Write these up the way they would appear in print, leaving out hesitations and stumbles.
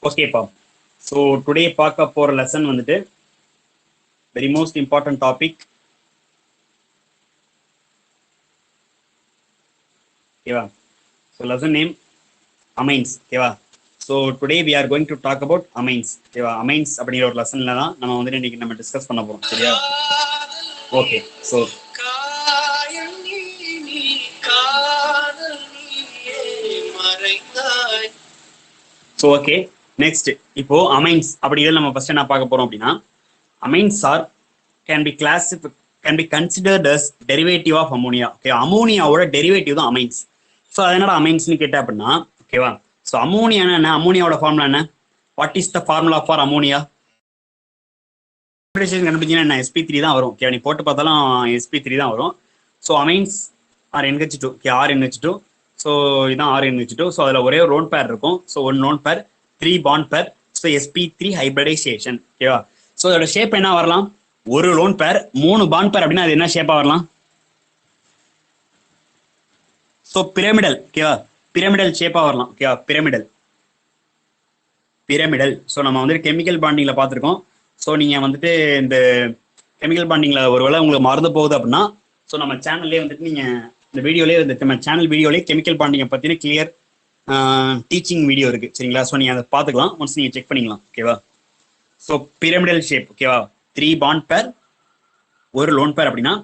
ஓகேப்பா. So today பார்க்க போற லெசன் வந்துட்டு வெரி மோஸ்ட் இம்பார்ட்டன்ட் டாபிக். ஓகேவா? So lesson name amines. ஓகேவா? So today we are going to talk about amines. ஓகேவா? அமைன்ஸ் அப்படிங்கிற ஒரு லெசன்ல தான் நம்ம வந்துட்டு இன்னைக்கு நம்ம டிஸ்கஸ் பண்ண போறோம். சரியா? Okay. So so okay, next இப்போ அமைன்ஸ் அப்படிங்கிறது நம்ம ஃபர்ஸ்ட் என்ன பார்க்க போறோம் அப்படின்னா, amines are can be can be considered as derivative of ammonia. Okay, அமோனியாவோட டெரிவேட்டிவ் தான் அமைன்ஸ். ஸோ அது என்னடா அமைன்ஸ்னு கேட்டேன் அப்படின்னா, ஓகேவா? ஸோ அமோனியா என்ன, அமோனியாவோட ஃபார்முலா என்ன? What is the formula for ammonia? கண்டுபிடிச்சீங்கன்னா என்ன, sp3 தான் வரும். ஓகே, நீ போட்டு பார்த்தாலும் sp3 தான் வரும். So amines R NH2. Okay, RNH2. So இதான் RNH2. ஸோ அதில் ஒரே ஒரு லோன் பேர் இருக்கும். So one lone pair, 3 bond பேர். So sp3 hybridisation. ஓகேவா? ஸோ அதோட ஷேப் என்ன வரலாம்? ஒரு லோன் பேர் 3 பாண்ட் பேர் அப்படின்னா அது என்ன ஷேப்பா வரலாம்? So pyramidal. ஓகேவா? பிரமிடல் ஷேப்பா வரலாம். ஓகேவா? பிரமிடல். ஸோ நம்ம வந்துட்டு கெமிக்கல் பாண்டிங்ல பார்த்துருக்கோம். ஸோ நீங்க வந்துட்டு இந்த கெமிக்கல் பாண்டிங்ல ஒருவேளை உங்களுக்கு மறந்து போகுது அப்படின்னா, ஸோ நம்ம சேனல்லே வந்துட்டு நீங்க இந்த வீடியோலேயே வந்துட்டு நம்ம சேனல் வீடியோலேயே கெமிக்கல் பாண்டிங்கை பத்தின கிளியர் டீச்சிங் வீடியோ இருக்கு. சரிங்களா? ஸோ நீங்க அதை பார்த்துக்கலாம். ஒன்ஸ் நீங்க செக் பண்ணிக்கலாம். ஓகேவா? So pyramidal shape. ஓகேவா? 3 பாண்ட் பேர், ஒரு லோன் பேர் அப்படின்னா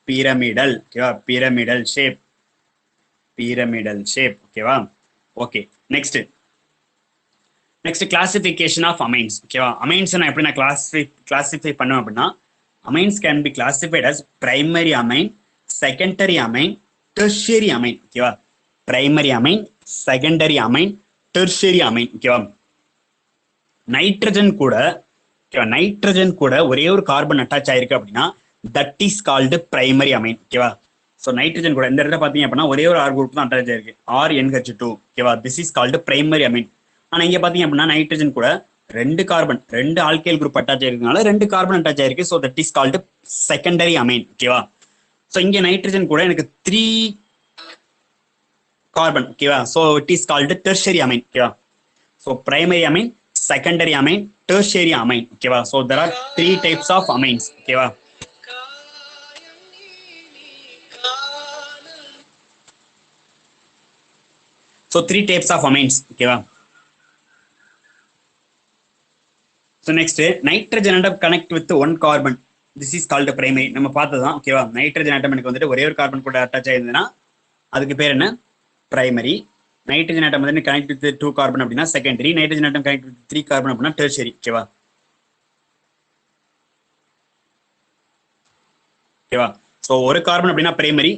பிரமிடல். ஓகேவா? Pyramidal shape. ஓகேவா? Okay, next classification of amines. ஓகேவா? அமைன்ஸ் நான் எப்படி நான் கிளாசிஃபை பண்ணுவேன் அப்படின்னா, amines can be classified as primary amine, secondary amine, tertiary amine. ஓகேவா? Primary amine, secondary amine, tertiary amine. ஓகேவா? நைட்ரஜன் கூட ஒரே ஒரு கார்பன் அட்டாச் ஆயிருக்கு அப்படின்னா that is called primary amine. ஓகேவா? ஸோ நைட்ரஜன் கூட இந்த இடத்துல பார்த்தீங்க அப்படின்னா ஒரே ஒரு ஆர் குரூப் தான் அட்டாச் ஆயிருக்கு, RNH2. ஓகேவா? This is called primary amine. ஆனால் இங்கே பார்த்தீங்க அப்படின்னா நைட்ரஜன் கூட ரெண்டு ஆல்கைல் குரூப் அட்டாச் ஆயிருக்கனால 2 கார்பன் அட்டாச் ஆயிருக்கு. So that is called secondary amine. ஓகேவா? ஸோ இங்கே நைட்ரஜன் கூட எனக்கு 3 கார்பன். ஓகேவா? So it is called tertiary amine. ஓகேவா? So primary amine, secondary amine, tertiary amine. ஓகேவா? So there are 3 types of amines. ஓகேவா? So 3 types of amines. ஓகேவா? So next nitrogen attempt connect with 1 carbon. This is called primary. நம்ம பார்த்ததான். ஓகேவா? Nitrogen அட்டம் எனக்கு வந்துட்டு ஒரே ஒரு கார்பன் கூட அட்டாச் ஆயிருந்ததுன்னா அதுக்கு பேர் என்ன? பிரைமரி. நைட்ரஜன் ஆட்டம் வந்து கனெக்ட் வித் 2 கார்பன் அப்படின்னா secondary. Nitrogen atom connect with 3 carbon அப்படின்னா டெர்ஷரி. ஓகேவா? ஓகேவா? ஸோ ஒரு கார்பன் அப்படின்னா பிரைமரி,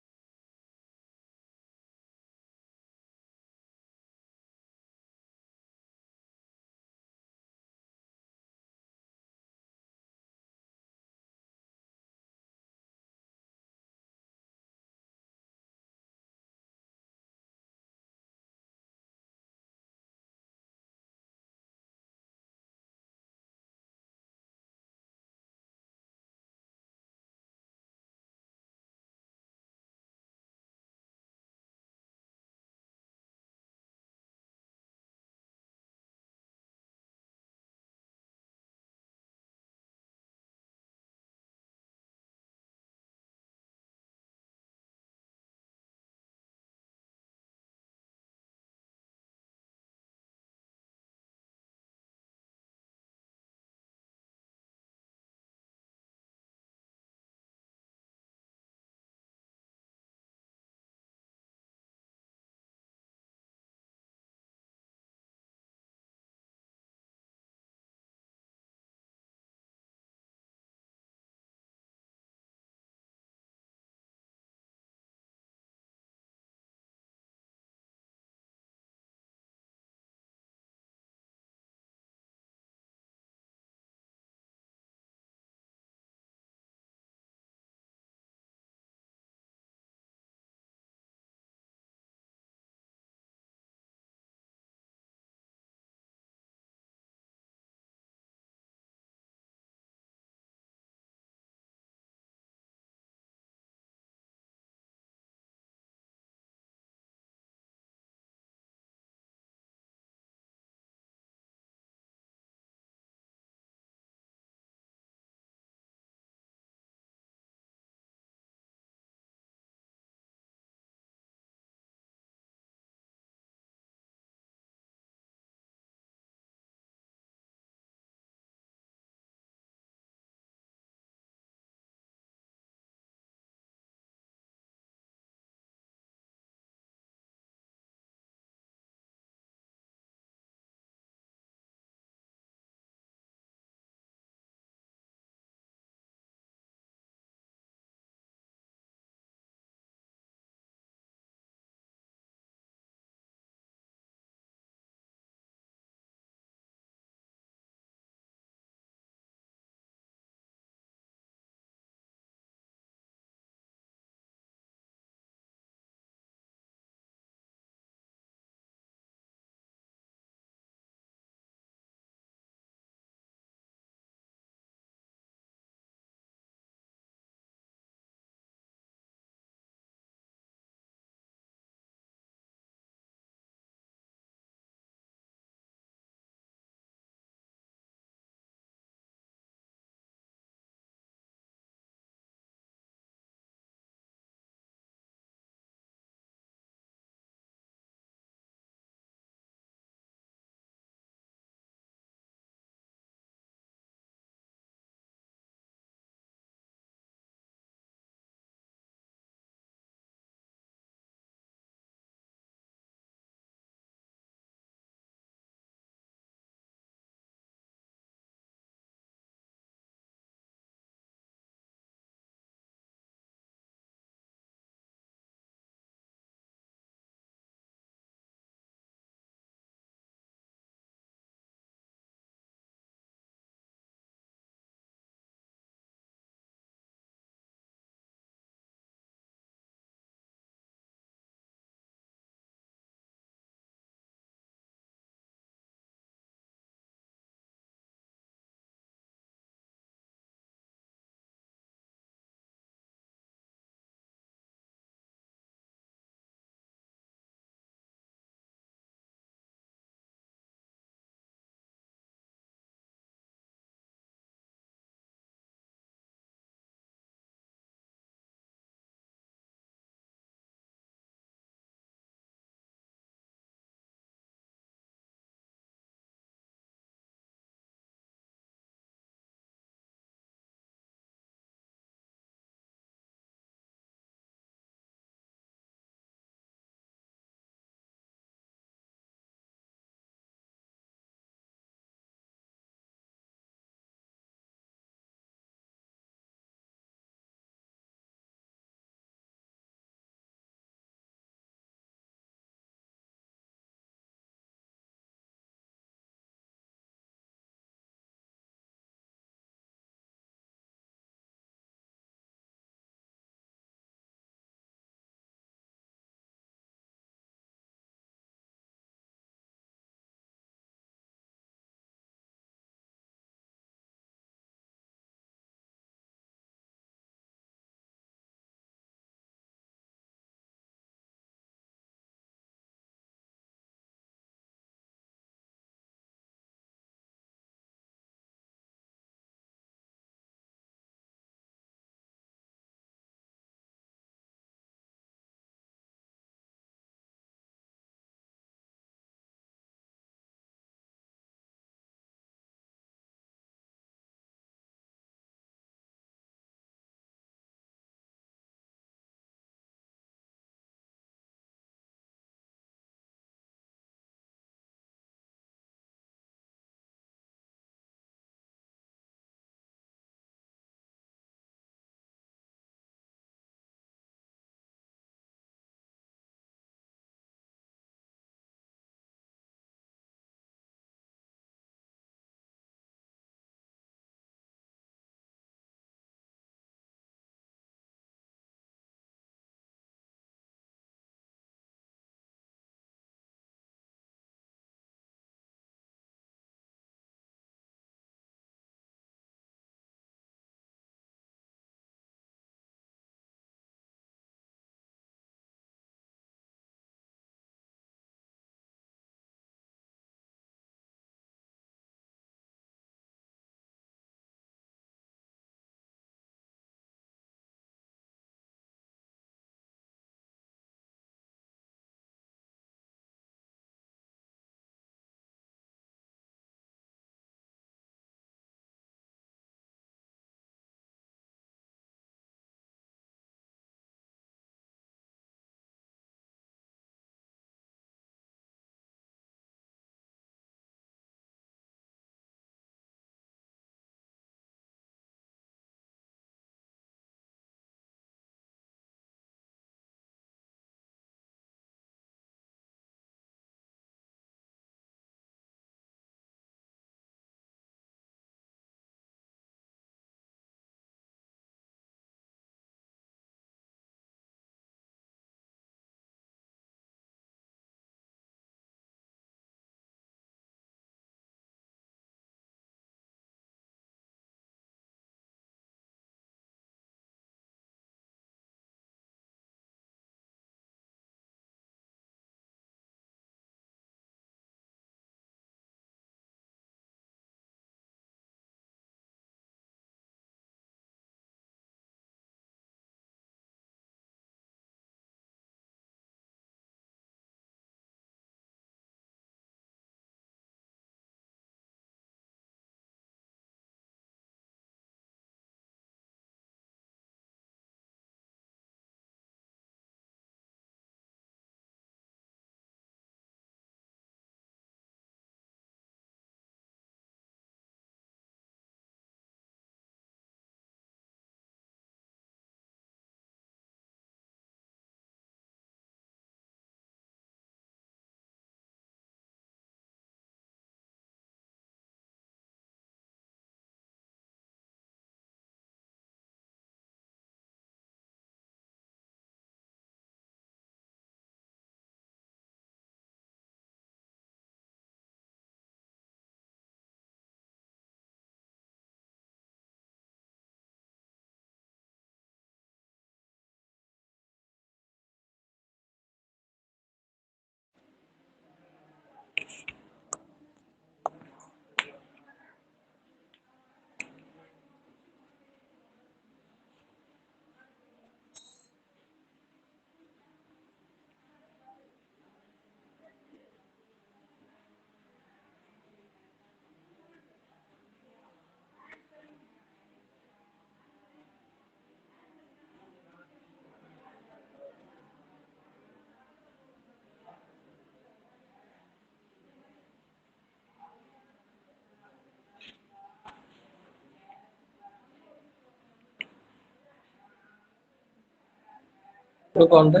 வந்து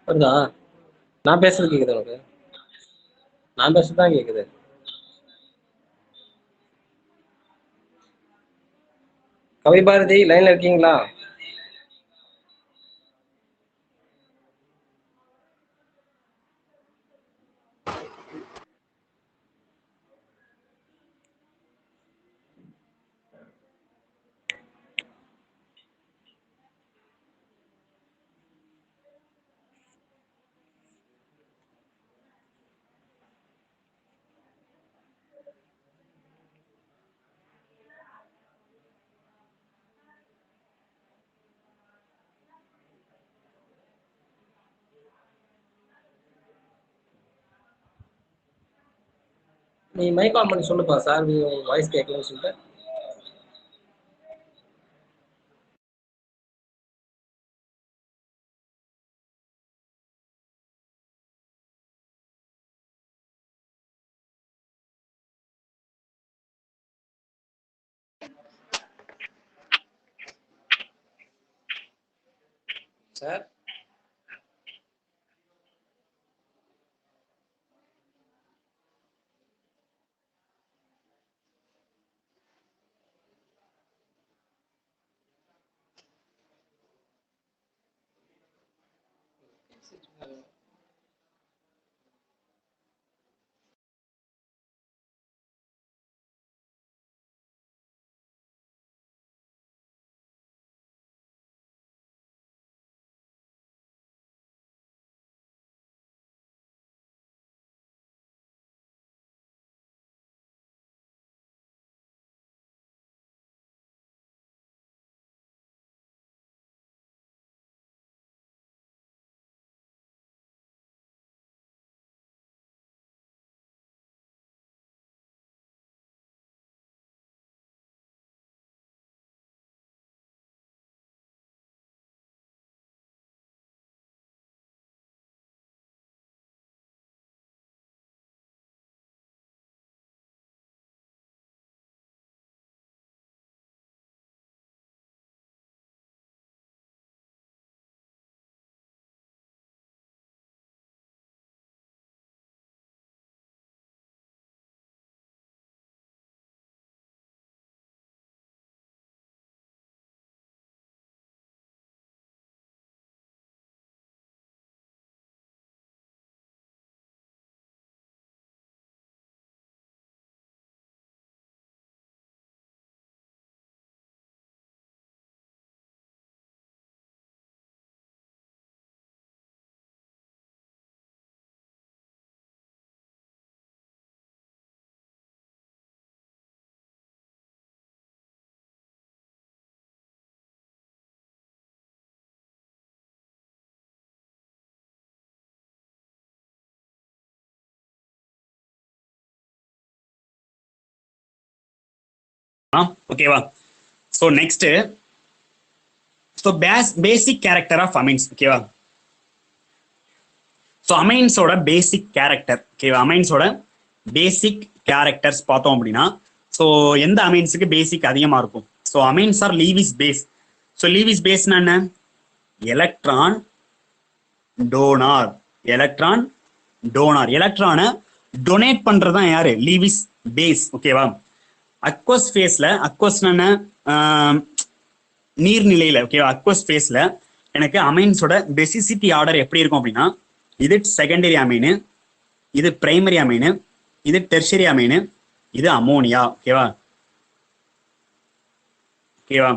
வருதா? நான் பேசுறது கேக்குது உனக்கு? நான் பேசுறதுதான் கேக்குது. கவி பாரதி லைன்ல இருக்கீங்களா? நீ மைக் ஆன் பண்ணி சொல்லுப்பா சார், நீ வாய்ஸ் கேட்கலன்னு சொல்லிட்டு. சார் ஓகேவா? So next, so basic character of amines. ஓகேவா? ஸோ அமைன்ஸோட பேசிக் கேரக்டர். ஓகேவா? அமைன்ஸோட பேசிக் கேரக்டர்ஸ் பார்த்தோம் அப்படின்னா, ஸோ எந்த அமைன்ஸுக்கு பேசிக் அதிகமாக இருக்கும்? So amines are Lewis base. So Lewis பேஸ்னா என்ன? Electron donor. Electron donor. எலக்ட்ரானை டொனேட் பண்றது தான் யாரு? Lewis base. ஓகேவா? அக்வஸ் ஃபேஸ்ல, அக்வஸ்னா என்ன? நீர்நிலையில. ஓகேவா? அக்வஸ் ஃபேஸ்ல எனக்கு அமைன்ஸோட பெசிசிட்டி ஆர்டர் எப்படி இருக்கும் அப்படின்னா, இது செகண்டரி அமைனு, இது பிரைமரி அமைனு, இது டெர்ஷரி அமைனு, இது அமோனியா. ஓகேவா? ஓகேவா?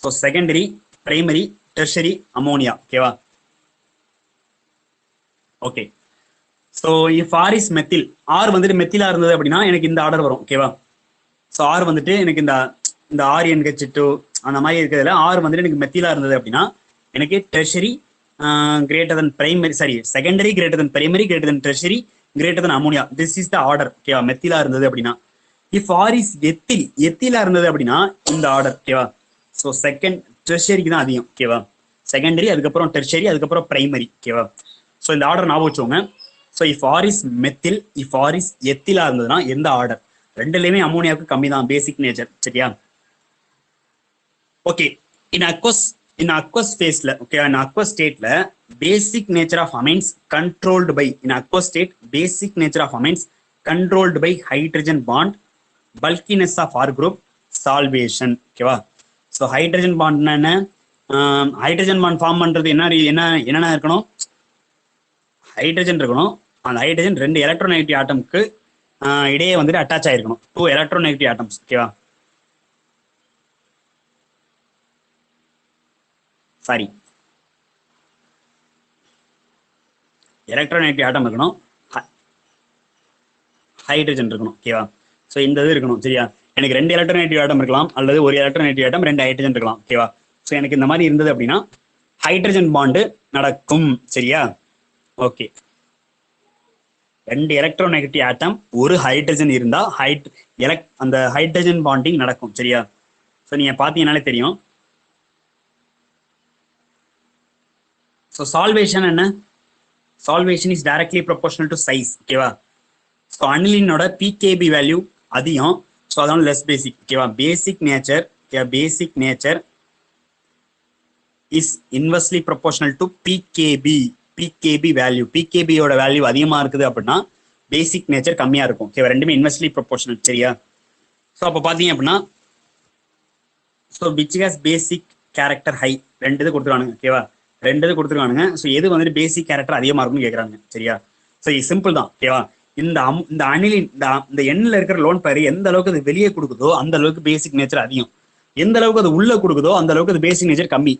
So secondary, primary, tertiary, ammonia. ஓகேவா? Okay. So if R is methyl, R வந்துட்டு மெத்திலா இருந்தது அப்படின்னா எனக்கு இந்த ஆர்டர் வரும். ஓகேவா? ஸோ ஆர் வந்துட்டு எனக்கு இந்த RNH2 அந்த மாதிரி இருக்கிறதுல ஆர் வந்துட்டு எனக்கு மெத்திலா இருந்தது அப்படின்னா எனக்கு tertiary greater than primary, sorry secondary greater than primary greater than tertiary greater than ammonia. This is the order. ஓகேவா? மெத்திலா இருந்தது அப்படின்னா. இஃப் ஆர் இஸ் எத்தில், எத்திலா இருந்தது அப்படின்னா இந்த ஆர்டர். ஓகேவா? ஸோ செகண்ட் டெர்ஷரிக்கு தான் அதிகம். ஓகேவா? செகண்டரி, அதுக்கப்புறம் டெர்ஷரி, அதுக்கப்புறம் பிரைமரி. ஓகேவா? ஸோ இந்த ஆர்டர் ஞாபகம் வச்சுக்கோங்க. So if R is methyl, if R is எத்திலா இருந்ததுன்னா எந்த ஆர்டர்? ரெண்டுலையுமே அமோனியாவுக்கு கம்மி தான் பேசிக் நேச்சர். சரியா? Okay. In aqueous in aqueous phase-ல okay in aqueous state-ல basic nature of amines controlled by in aqueous state basic nature of amines controlled by hydrogen bond bulkiness of R group solvation ஓகேவா. So hydrogen bond என்ன, hydrogen bond form பண்றது என்னென்ன இருக்கணும், hydrogen இருக்கணும். அந்த hydrogen 2 electronegative ஆட்டம்க்கு இடையே வந்துட்டு attach ஆயிருக்கணும், 2 எலக்ட்ரோநெகட்டிவ் ஆட்டம்ஸ் ஓகேவா. சாரி, எலக்ட்ரோநெகட்டிவ் ஆட்டம் இருக்கணும், ஹைட்ரஜன் இருக்கணும் ஓகேவா. ஸோ இந்த இது இருக்கணும் சரியா. எனக்கு 2 எலக்ட்ரோநெகட்டிவ் ஆட்டம் இருக்கலாம் அல்லது ஒரு எலக்ட்ரோநெகட்டிவ் ஆட்டம் 2 ஹைட்ரஜன் இருக்கலாம் ஓகேவா. ஸோ எனக்கு இந்த மாதிரி இருந்தது அப்படின்னா ஹைட்ரஜன் பாண்டு நடக்கும் சரியா. ஓகே, 2 எலக்ட்ரோநெகட்டிவ் ஆட்டம் ஒரு ஹைட்ரஜன் இருந்தா அந்த ஹைட்ரஜன் பாண்டிங் நடக்கும் சரியா. ஸோ நீங்க பாத்தீங்கன்னாலே தெரியும். ஸோ சால்வேஷன் என்ன, solvation is directly proportional to size ஓகேவா. ஸோ அனிலினோட பிகேபி வேல்யூ அதிகம், ஸோ அதனால லெஸ் பேசிக் ஓகேவா. Basic nature is inversely proportional to pKb value. பிகேபியோட வேல்யூ அதிகமா இருக்குது அப்படின்னா பேசிக் நேச்சர் கம்மியா இருக்கும் ஓகேவா. ரெண்டுமே இன்வெர்ஸ்லி ப்ரொபோர்ஷனல் சரியா. ஸோ அப்போ பார்த்தீங்க அப்படின்னா so which has basic character high, 2 இது கொடுத்துருவானுங்க ஓகேவா. 2 இது கொடுத்துருவானுங்க. ஸோ எது வந்துட்டு பேசிக் கேரக்டர் அதிகமா இருக்கும்னு கேட்குறாங்க சரியா. ஸோ இது சிம்பிள் தான் ஓகேவா. இந்த அணிலின் இந்த எண்ணில் இருக்கிற லோன் பேர் எந்த அளவுக்கு அது வெளியே கொடுக்குதோ அந்த அளவுக்கு பேசிக் நேச்சர் அதிகம், எந்த அளவுக்கு அது உள்ள கொடுக்குதோ அந்த அளவுக்கு அது பேசிக் நேச்சர் கம்மி.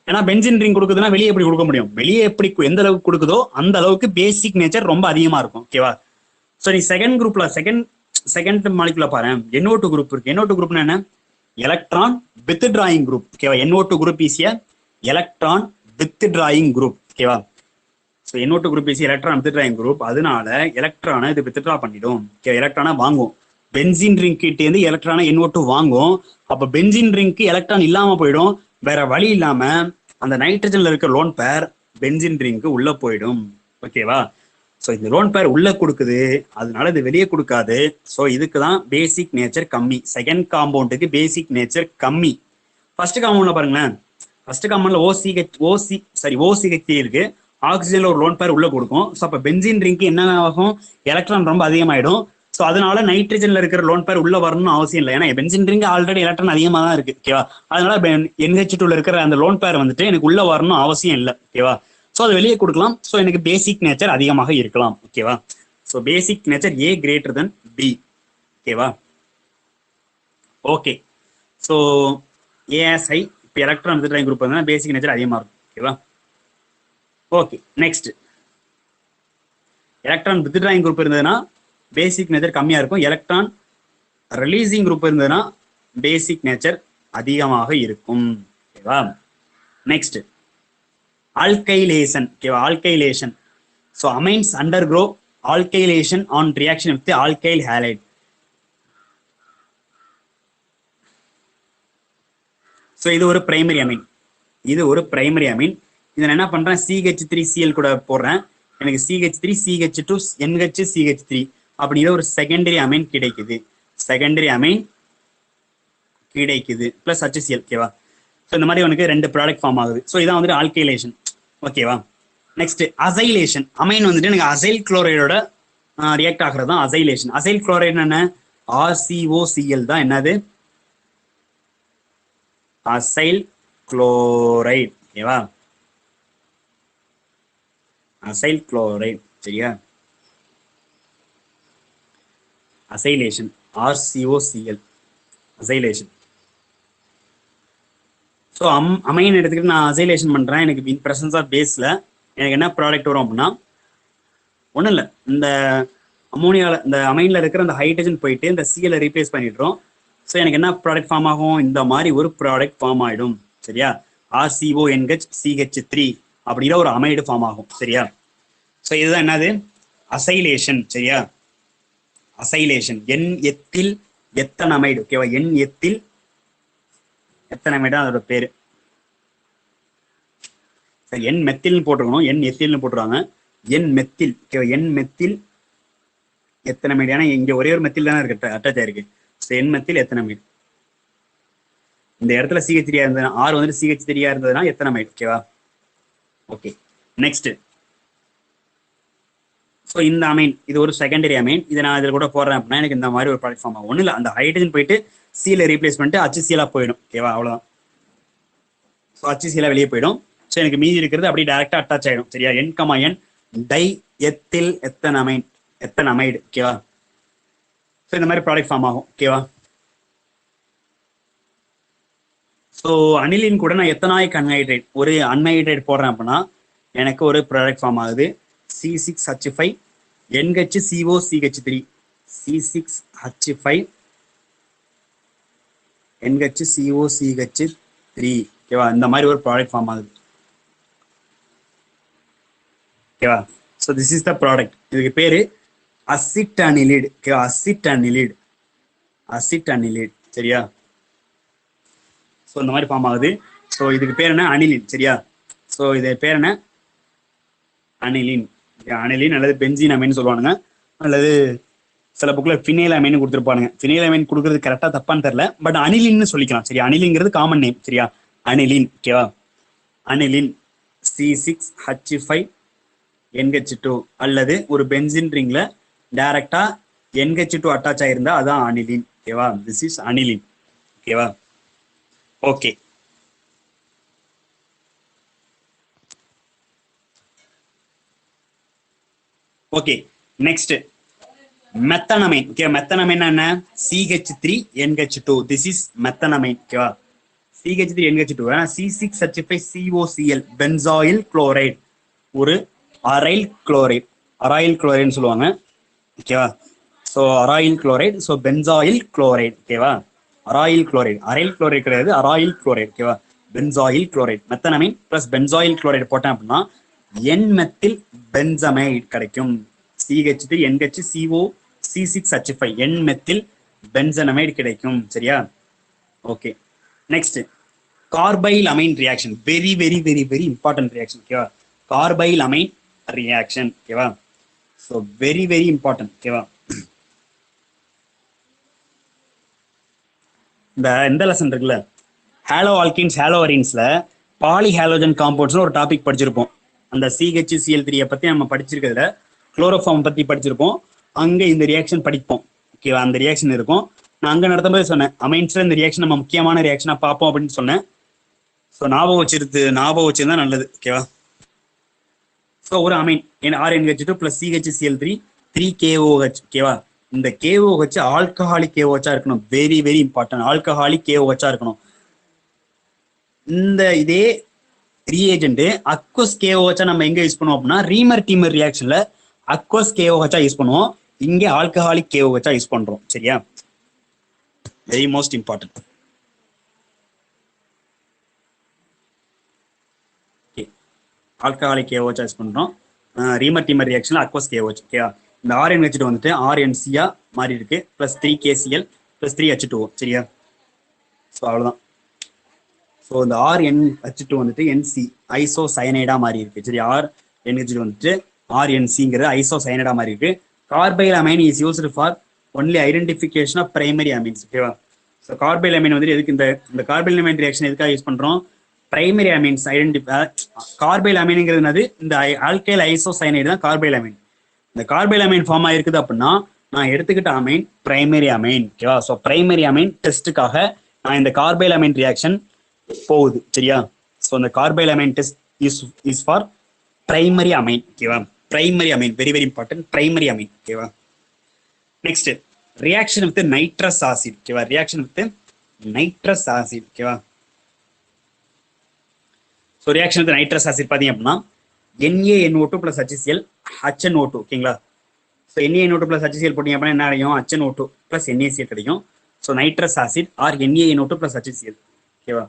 ஏன்னா பென்சின் ரிங் கொடுக்குதுன்னா வெளியே எப்படி கொடுக்க முடியும், வெளியே எப்படி எந்த அளவுக்கு கொடுக்குதோ அந்த அளவுக்கு பேசிக் நேச்சர் ரொம்ப அதிகமா இருக்கும் ஓகேவா. ஸோ நீ செகண்ட் குரூப்ல செகண்ட் மாலிகுல பாரு, NO2 குரூப் இருக்கு. NO2 குரூப்னா என்ன, எலக்ட்ரான் வித் டிராயிங் குரூப் ஓகேவா. NO2 group is electron withdrawing group ஓகேவா. So NO2 group is electron withdrawing group. அதனால எலக்ட்ரானை இது வித்ட்ரா பண்ணிடும் ஓகே. எலக்ட்ரானை வாங்கும், பென்சின் ரிங் கிட்ட இருந்து எலக்ட்ரானை NO2 வாங்கும். அப்ப பென்சின் ரிங்க்கு எலக்ட்ரான் இல்லாம போயிடும், வேற வழி இல்லாம அந்த நைட்ரஜன்ல இருக்க லோன் பேர் பென்சின் ரிங்க்கு உள்ள போயிடும் ஓகேவா. ஸோ இந்த லோன் பேர் உள்ள கொடுக்குது, அதனால இது வெளியே கொடுக்காது. ஸோ இதுக்கு தான் பேசிக் நேச்சர் கம்மி. செகண்ட் காம்பவுண்டுக்கு பேசிக் நேச்சர் கம்மி. ஃபர்ஸ்ட் காம்பவுண்ட்ல பாருங்களேன், ஃபர்ஸ்ட் காம்பவுண்ட்ல OCH3 இருக்கு, ஆக்சிஜன்ல ஒரு லோன் பேர் உள்ள கொடுக்கும். ஸோ அப்போ பென்சின் ரிங்க்கு என்ன ஆகும், எலக்ட்ரான் ரொம்ப அதிகமாயிடும். ஸோ அதனால நைட்ரஜன்ல இருக்கிற லோன் பேர் உள்ள வரணும்னு அவசியம் இல்லை, ஏன்னா பென்சின் ரிங் ஆல்ரெடி எலக்ட்ரான் அதிகமாக தான் இருக்கு ஓகேவா. அதனால NH2ல இருக்கிற அந்த லோன் பேர் வந்துட்டு எனக்கு உள்ள வரணும் அவசியம் இல்லை ஓகேவா. ஸோ அது வெளியே கொடுக்கலாம். ஸோ எனக்கு பேசிக் நேச்சர் அதிகமாக இருக்கலாம் ஓகேவா. So basic nature A greater than B ஓகேவா. ஓகே, ஸோ ASI இப்போ எலக்ட்ரான் வித் டிராயிங் குரூப் வந்து பேசிக் நேச்சர் அதிகமாக இருக்கும் ஓகேவா. Okay, next electron withdrawing group இருந்ததுன்னா பேசிக் நேச்சர் கம்மியா இருக்கும், எலக்ட்ரான் ரிலீசிங் குரூப் இருந்ததுன்னா பேசிக் நேச்சர் அதிகமாக இருக்கும் ஓகேவா. நெக்ஸ்ட் ஆல்கைலேஷன் ஓகேவா. Alkylation, so amines undergo alkylation on reaction with alkyl halide. So இது ஒரு பிரைமரி அமீன், இதை என்ன பண்றேன், CH3Cl கூட போடுறேன், எனக்கு CH3 CH2 NH CH3 அப்படி ஒரு செகண்டரி அமீன் கிடைக்குது, பிளஸ் HCl ஓகேவா. ஸோ இந்த மாதிரி உனக்கு 2 ப்ராடக்ட் ஃபார்ம் ஆகுது. ஸோ இதான் வந்துட்டு ஆல்கைலேஷன் ஓகேவா. நெக்ஸ்ட் அசைலேஷன், அமைன் வந்துட்டு எனக்கு அசைல் குளோரைடோட ரியாக்ட் ஆகிறது தான் அசைலேஷன். அசைல் குளோரைடு என்ன, RCOCl தான் என்னது, அசைல் குளோரைடு ஓகேவா. அசைல் குளோரைடு சரியா. அசைலேஷன் RCOCl அசைலேஷன். ஸோ அமைன் எடுத்துக்கிட்டு நான் அசைலேஷன் பண்றேன், எனக்கு இன் பிரசன்ஸ் ஆஃப் பேஸ்ல எனக்கு என்ன ப்ராடக்ட் வரும் அப்படின்னா ஒன்றும் இல்லை, இந்த அமோனியாவில் இந்த அமைன்ல இருக்கிற அந்த ஹைட்ரஜன் போயிட்டு இந்த Cl ரீப்ளேஸ் பண்ணிடுறோம். ஸோ எனக்கு என்ன ப்ராடக்ட் ஃபார்ம் ஆகும், இந்த மாதிரி ஒரு ப்ராடக்ட் ஃபார்ம் ஆகிடும் சரியா. RCONH CH3 அப்படிங்கிற ஒரு அமைடு ஃபார்ம் ஆகும் சரியா. ஸோ இதுதான் என்னது, அசைலேஷன் சரியா. அசைலேஷன் என் எத்தில் எத்தனமைடு ஓகேவா. என் எத்தில் எத்தனமைடு அதோட பேரு, சரி என் மெத்தில் போட்டுருக்கணும், என் எத்தில்னு போட்டுருவாங்க. என் மெத்தில் ஓகேவா, என் மெத்தில் எத்தனமைடு, ஏன்னா இங்க ஒரே ஒரு மெத்தில் தானே இருக்கு அட்டாச் ஆயிருக்கு. ஸோ என் மெத்தில் எத்தனமைடு. இந்த இடத்துல CH3 இருந்ததுன்னா ஆர் வந்துட்டு CH3 இருந்ததுன்னா எத்தனமைட். ஓகேவா? Okay, next. ஸோ இந்த அமைன் இது ஒரு செகண்டரி அமைன். இதை நான் இதில் கூட போடுறேன் அப்படின்னா எனக்கு இந்த மாதிரி ஒரு ப்ராடக்ட் ஃபார்ம் ஆகும். ஒன்றும் இல்லை, அந்த ஹைட்ரஜன் போயிட்டு சியில் ரீப்ளேஸ் பண்ணிட்டு HCl போயிடும். ஓகேவா? அவ்வளோதான். ஸோ HCl வெளியே போயிடும். ஸோ எனக்கு மீதி இருக்கிறது அப்படியே டேரெக்டாக அட்டாச் ஆகிடும். சரியா? N, diethyl ethanamide. ஓகேவா? ஸோ இந்த மாதிரி ப்ராடக்ட் ஃபார்ம் ஆகும். ஓகேவா? ஸோ அனிலின் கூட நான் எத்தனாயிக் அன்ஹைட்ரேட் ஒரு அன்ஹைட்ரேட் போடுறேன் அப்படின்னா எனக்கு ஒரு ப்ராடக்ட் ஃபார்ம் ஆகுது. C6H5 NHCOCH3 C6H5 NHCOCH3. ஓகேவா? இந்த மாதிரி ஒரு ப்ராடக்ட் ஃபார்ம் ஆகுது. ஓகேவா? So this is the product. இதுக்கு பேரு அசிட்டனிலிட். ஓகேவா? அசிட்டனிலிட். சரியா? ஸோ இந்த மாதிரி ஃபார்ம் ஆகுது. ஸோ இதுக்கு பேர் என்ன? அனிலின். சரியா? ஸோ இது பேர் என்ன? அனிலின். அனிலின் அல்லது பென்சீன் அமைன்னு சொல்லுவானுங்க, அல்லது சில புக்கில் ஃபினைல் அமைன்னு கொடுத்துருப்பானுங்க. ஃபினைல் அமைன் கொடுக்குறது கரெக்டாக தப்பான்னு தெரில, பட் அனிலின்னு சொல்லிக்கலாம். சரியா? அனிலிங்கிறது காமன் நேம். சரியா? அனிலின். ஓகேவா? அனிலின் C6H5 NH2 அல்லது ஒரு பென்சின் ரிங்ல டைரக்டா NH2 அட்டாச் ஆயிருந்தா அதான் அனிலின். ஓகேவா? This is aniline. ஓகேவா? Okay, okay, next methanamine. Okay, methanamine என்ன? CH3NH2. This is methanamine. ஓகேவா? CH3NH2 C6H5COCl பென்சாயில் குளோரைடு, ஒரு அரைல் குளோரைடு. அராயில் குளோரைடுன்னு சொல்லுவாங்க. ஓகேவா? So aroyl chloride. So benzoyl chloride. ஓகேவா? அராயில் குளோரைடு, அரைல் குளோரைடு கிடையாது, அராயில் குளோரைடு. ஓகேவா? Benzoyl chloride. Methanamine plus benzoyl chloride போட்டேன் அப்படின்னா என் மெத்தில் பென்சமைடு கிடைக்கும். CH3NHCO C6H5 என் மெத்தில் பென்சனமைடு கிடைக்கும். சரியா? Okay, next carbyl amine reaction. Very very very very important reaction. ஓகேவா? Carbyl amine reaction. ஓகேவா? So very very important. ஓகேவா? இந்த லெசன் இருக்குல்ல, ஹாலோ ஆல்கின்ஸ் ஹாலோ அரீன்ஸ்ல பாலி ஹாலோஜன் காம்பவுண்ட்ஸ்னு ஒரு டாபிக் படிச்சிருப்போம். அந்த CHCl3 பத்தி நம்ம படிச்சிருக்கிறதுல குளோரோஃபார்ம் பத்தி படிச்சிருப்போம். அங்க இந்த ரியாக்ஷன் படிப்போம். ஓகேவா? அந்த ரியாக்ஷன் இருக்கும். நான் அங்க நடத்தும்போது சொன்னேன், அமைன்ஸ்ல இந்த ரியாக்ஷன் நம்ம முக்கியமான ரியாக்ஷனா பார்ப்போம் அப்படின்னு சொன்னேன். ஸோ ஞாபகம் வச்சிருந்தா நல்லது. ஓகேவா? ஸோ ஒரு அமைன் RNH2 + CHCl3 3KOH. ஓகேவா? இந்த KOH ஆல்கஹாலிக் KOH இருக்கணும். Very very important. Alcoholic KOH இருக்கணும். இந்த இதே ரியேஜென்ட் அக்வஸ் KOH நம்ம எங்க யூஸ் பண்ணுவோம் அப்படின்னா ரீமர் டீமர் ரியாக்ஷன்ல அக்வஸ் KOH யூஸ் பண்ணுவோம். இங்க ஆல்கஹாலிக் KOH யூஸ் பண்றோம். சரியா? Very most important. Alcoholic KOH use பண்றோம். ரீமர் டீமர் ரியாக்ஷன்ல அக்வஸ் KOH. ஓகேவா? இந்த RNH2 வந்துட்டு RNC மாறி இருக்கு +3KCl +3H2O. சரியா? ஸோ அவ்வளவுதான். ஸோ இந்த RNH2 வந்துட்டு NC ஐசோசயனைடா மாறி இருக்கு. சரி, RNH2 வந்துட்டு RNCங்கிறது ஐசோசயனைடா மாறி இருக்கு. Carbyl amine is used for only identification of primary amines. ஓகேவா? ஸோ கார்பைல் அமைன் வந்துட்டு எதுக்கு இந்த கார்பைல் அமைன் ரியாக்ஷன் எதுக்காக யூஸ் பண்றோம்? பிரைமரி அமைன்ஸ் கார்பைல் அமைனுங்கிறது இந்த ஆல்கைல் ஐசோசயனைடு தான் கார்பைல் அமைன். இந்த கார்பைல் அமைன் ஃபார்ம் ஆயிருக்குது அப்படின்னா நான் எடுத்துக்கிட்ட அமைன் பிரைமரி அமைன். ஓகேவா? ஸோ பிரைமரி அமைன் டெஸ்ட்டுக்காக நான் இந்த கார்பைல் அமைன் ரியாக்ஷன் போகுது. சரியா? ஸோ இந்த carbyl amine test is for primary amine. ஓகேவா? Primary amine very very important. Primary amine. ஓகேவா? Next reaction with nitrous acid. ஓகேவா? Reaction with nitrous acid. ஓகேவா? So reaction with nitrous acid பார்த்தீங்க அப்படின்னா NaNO2 + HCl HNO2. ஓகேங்களா? So NaNO2 + HCl போட்டீங்க அப்படின்னா என்ன கிடைக்கும்? HNO2 + NaCl கிடைக்கும். So nitrous acid or NaNO2 + HCl. ஓகேவா?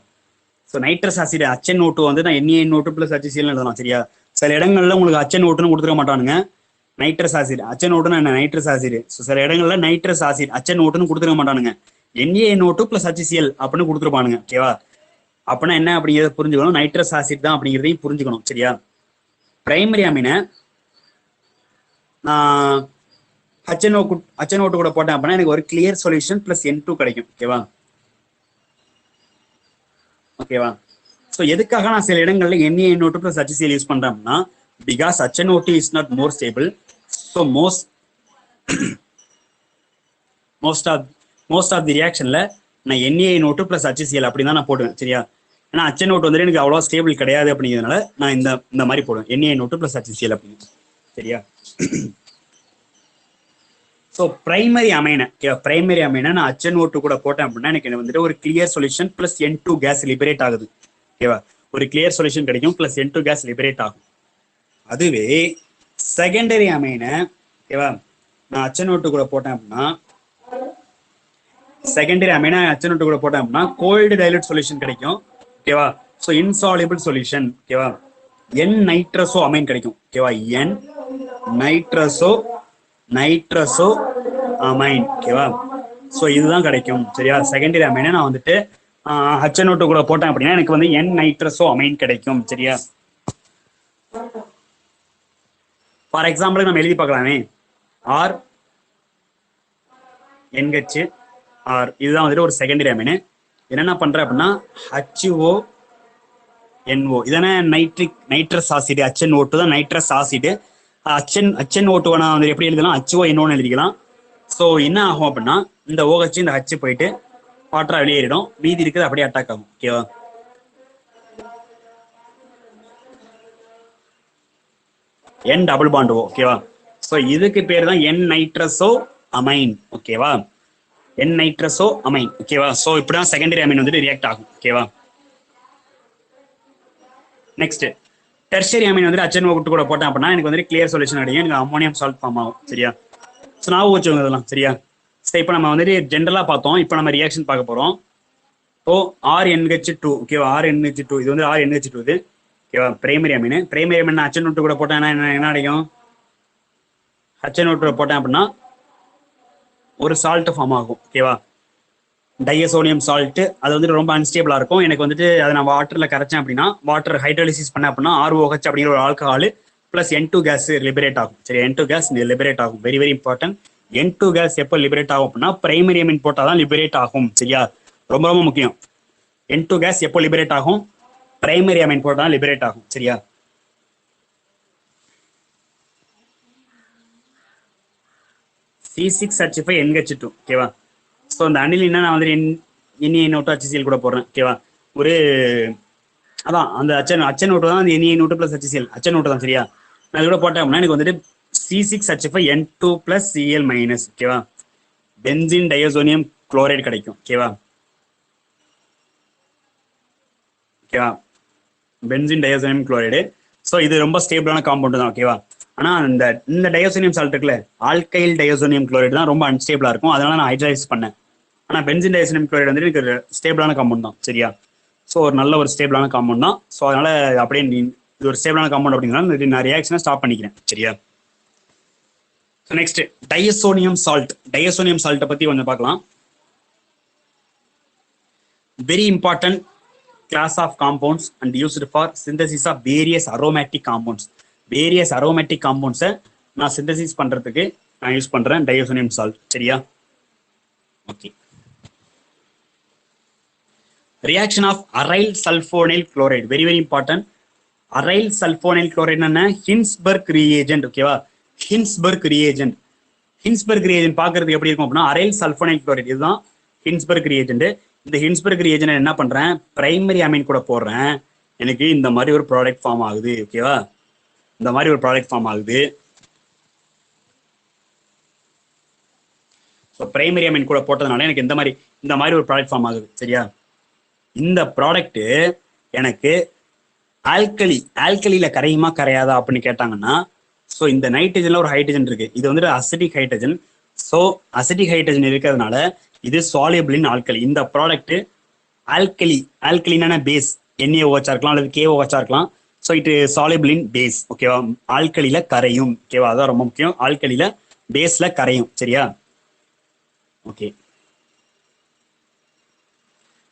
ஸோ நைட்ரஸ் ஆசிட் HNO2 வந்து நான் NaNO2 + HCl எழுதலாம். சரியா? சில இடங்கள்ல உங்களுக்கு HNO2 கொடுத்துருக்க மாட்டானுங்க. நைட்ரஸ் ஆசிட் HNO2 என்ன? Nitrous acid. ஸோ சில இடங்கள்ல நைட்ரஸ் ஆசிட் HNO2 கொடுத்துருக்க மாட்டானுங்க. NaNO2 + HCl அப்படின்னு கொடுத்துருப்பானுங்க. ஓகேவா? அப்படின்னா என்ன அப்படிங்கிறத புரிஞ்சுக்கணும். நைட்ரஸ் ஆசிட் தான் அப்படிங்கிறதையும் புரிஞ்சுக்கணும். சரியா? பிரைமரி அமீனை நான் HNO2 கூட போட்டேன் அப்படின்னா எனக்கு ஒரு கிளியர் சொல்யூஷன் +N2 கிடைக்கும். ஓகேவா? ஓகேவா. ஸோ எதுக்காக நான் சில இடங்கள்ல NaNO2 + HCl யூஸ் பண்றேன் அப்படின்னா, because HNO2 is not more stable. So most of the ரியாக்ஷன்ல நான் NaNO2 + HCl அப்படி தான் நான் போடுவேன். சரியா. ஏன்னா HNO2 வந்துட்டு எனக்கு அவ்வளோ ஸ்டேபிள் கிடையாது அப்படிங்கிறதுனால நான் இந்த மாதிரி போடுவேன் NaNO2 + HCl அப்படின்னு. சரியா. ஸோ பிரைமரி அமைனை நான் HNO2 கூட போட்டேன் அப்படின்னா எனக்கு வந்துட்டு ஒரு clear solution plus N2 gas liberate ஆகுது. ஓகேவா. ஒரு கிளியர் சொல்யூஷன் கிடைக்கும் ப்ளஸ் N2 கேஸ் லிபரேட் ஆகும். அதுவே செகண்டரி அமைனை ஓகேவா நான் HNO2 கூட போட்டேன் அப்படின்னா கோல்டு டைலூட் சொல்யூஷன் கிடைக்கும். ஓகேவா. So insoluble solution. ஓகேவா. N நைட்ரஸோ அமைன் கிடைக்கும். ஓகேவா. N nitroso amine. ஓகேவா. ஸோ இதுதான் கிடைக்கும். சரியா. செகண்டரி அமைனை நான் வந்துட்டு HNO2 கூட போட்டேன் அப்படின்னா எனக்கு வந்து N நைட்ரஸோ அமைன் கிடைக்கும். சரியா. ஃபார் எக்ஸாம்பிள் நம்ம எழுதி பார்க்கலாமே, R NH R இதுதான் வந்துட்டு ஒரு செகண்டரி அமைனு. என்னென்ன பண்றேன் அப்படின்னா HONO இதானே நைட்ரஸ் ஆசிட். HNO2 தான் நைட்ரஸ் ஆசிட். HNO2 நான் வந்து எப்படி எழுதலாம், HONO எழுதிக்கலாம். ஸோ என்ன ஆகும் அப்படின்னா இந்த OH இந்த H போயிட்டு வாட்டரா வெளியேறிடும், மீதி இருக்குது அப்படியே அட்டாக் ஆகும். ஓகேவா. N double bond O. ஓகேவா. ஸோ இதுக்கு பேர் தான் N நைட்ரஸோ அமைன். ஓகேவா. N nitroso amine. ஓகேவா. ஸோ இப்படிதான் செகண்டரி அமைன் வந்துட்டு ரியாக்ட் ஆகும். ஓகேவா. நெக்ஸ்ட் டெர்ஷரி அமைன் வந்துட்டு HNO2 கூட போட்டேன் அப்படின்னா எனக்கு வந்துட்டு கிளியர் சொல்யூஷன் கிடைக்கும். எனக்கு அம்மோனியம் சால்ட் ஃபார்ம் ஆகும். சரியா. ஸோ நான் வச்சுக்கோங்க இதெல்லாம். சரியா. ஸோ இப்போ நம்ம வந்துட்டு ஜென்ரலா பார்த்தோம். இப்போ நம்ம ரியாக்ஷன் பார்க்க போறோம். ஓ RNH2. ஓகேவா. RNH2 இது வந்து RNH2 இது. ஓகேவா. Primary amine. HNO2 கூட போட்டேன் என்ன கிடைக்கும், HNO2 போட்டேன் அப்படின்னா ஒரு சால்ட் ஃபார்ம் ஆகும். ஓகேவா. டையசோனியம் சால்ட். அது வந்துட்டு ரொம்ப அன்ஸ்டேபிளா இருக்கும். எனக்கு வந்துட்டு அதை நான் வாட்டர்ல கரைச்சேன் அப்படின்னா, வாட்டர் ஹைட்ரோலிசிஸ் பண்ண அப்படின்னா ROH அப்படிங்கிற ஒரு alcohol plus N2 gas liberate ஆகும். சரி. N2 கேஸ் லிபரேட் ஆகும். Very very important. N2 gas எப்போ லிபரேட் ஆகும் அப்படின்னா பிரைமரி அமைன் போட்டால் தான் லிபரேட் ஆகும். சரியா. ரொம்ப ரொம்ப முக்கியம். N2 கேஸ் எப்போ லிபரேட் ஆகும், பிரைமரி அமைன் போட்டால் தான் லிபரேட் ஆகும். சரியா. C6H5NH2. ஓகேவா. ஸோ அந்த அனிலினா நான் வந்து NaNO2 HCl கூட போடுறேன். ஓகேவா. ஒரு அதான் அந்த HNO2 தான் அந்த NaNO2 + HCl HNO2 தான். சரியா. நான் இது கூட போட்டேன் அப்படின்னா எனக்கு வந்துட்டு C6H5N2 + Cl-. ஓகேவா. பென்சின் டயசோனியம் குளோரைடு கிடைக்கும். ஓகேவா. Benzene diazonium chloride. ஸோ இது ரொம்ப ஸ்டேபிளான காம்பவுண்ட் தான். ஓகேவா. ஆனா இந்த டயோசோனியம் சால்ட் இருக்குல்ல, ஆல்கைல் டயோசோனியம் குளோரைடு தான் ரொம்ப அன்ஸ்டேபிளா இருக்கும். அதனால நான் ஹைட்ரலைஸ் பண்ணேன். ஆனா பென்சின் டயோசோனியம் குளோரைடு வந்து எனக்கு ஸ்டேபிளான காம்பவுண்ட் தான். சரியா. ஸோ ஒரு நல்ல ஒரு ஸ்டேபிளான காம்பவுண்ட் தான். ஸோ அதனால அப்படியே இது ஒரு ஸ்டேபிளான காம்பவுண்ட் அப்படிங்கிறனால நான் ரியாக்ஷனை ஸ்டாப் பண்ணிக்கிறேன். சரியா. ஸோ நெக்ஸ்ட் டயசோனியம் சால்ட்டை பத்தி கொஞ்சம் பார்க்கலாம். Very important class of compounds and used for synthesis of various aromatic compounds. Various aromatic காம்பவுண்ட்ஸை நான் சிந்தசிஸ் பண்றதுக்கு நான் யூஸ் பண்றேன் டயோசோனியம் சால்ட். சரியா. Okay. Reaction of aryl sulphonyl chloride. Very very important. Aryl sulphonyl chloride என்ன, Hinsberg reagent. ஓகேவா. ஹின்ஸ்பர்க் reagent பார்க்கறதுக்கு எப்படி இருக்கும் அப்படின்னா அரைல் சல்போனைல் குளோரைடு இதுதான் ஹின்ஸ்பர்க் ரியேஜென்ட். இந்த ஹின்ஸ்பர்க் ரியேஜென்ட் என்ன பண்றேன், பிரைமரி அமைன் கூட போடுறேன். எனக்கு இந்த மாதிரி ஒரு ப்ராடக்ட் ஃபார்ம் ஆகுது. ஓகேவா. இந்த மாதிரி ஒரு ப்ராடக்ட் ஃபார்ம் ஆகுது. ஸோ பிரைமரி அமைன் கூட போட்டதுனால எனக்கு இந்த மாதிரி ஒரு ப்ராடக்ட் ஃபார்ம் ஆகுது. சரியா. இந்த ப்ராடக்ட் எனக்கு ஆல்கலியில கரையுமா கரையாதா அப்படின்னு கேட்டாங்கன்னா, ஸோ இந்த நைட்ரஜன்ல ஒரு ஹைட்ரஜன் இருக்கு. இது வந்துட்டு acidic hydrogen. So acidic hydrogen இருக்கிறதுனால இது சாலியபிள் இன் ஆல்கலி. இந்த ப்ராடக்ட் ஆல்கலினான பேஸ் NaOH இருக்கலாம் அல்லது KOH இருக்கலாம். So it soluble in base. ஓகேவா. ஆல்கலியில கரையும். ஓகேவா. அதான் ரொம்ப முக்கியம். ஆல்கலியில பேஸ்ல கரையும். சரியா. ஓகே.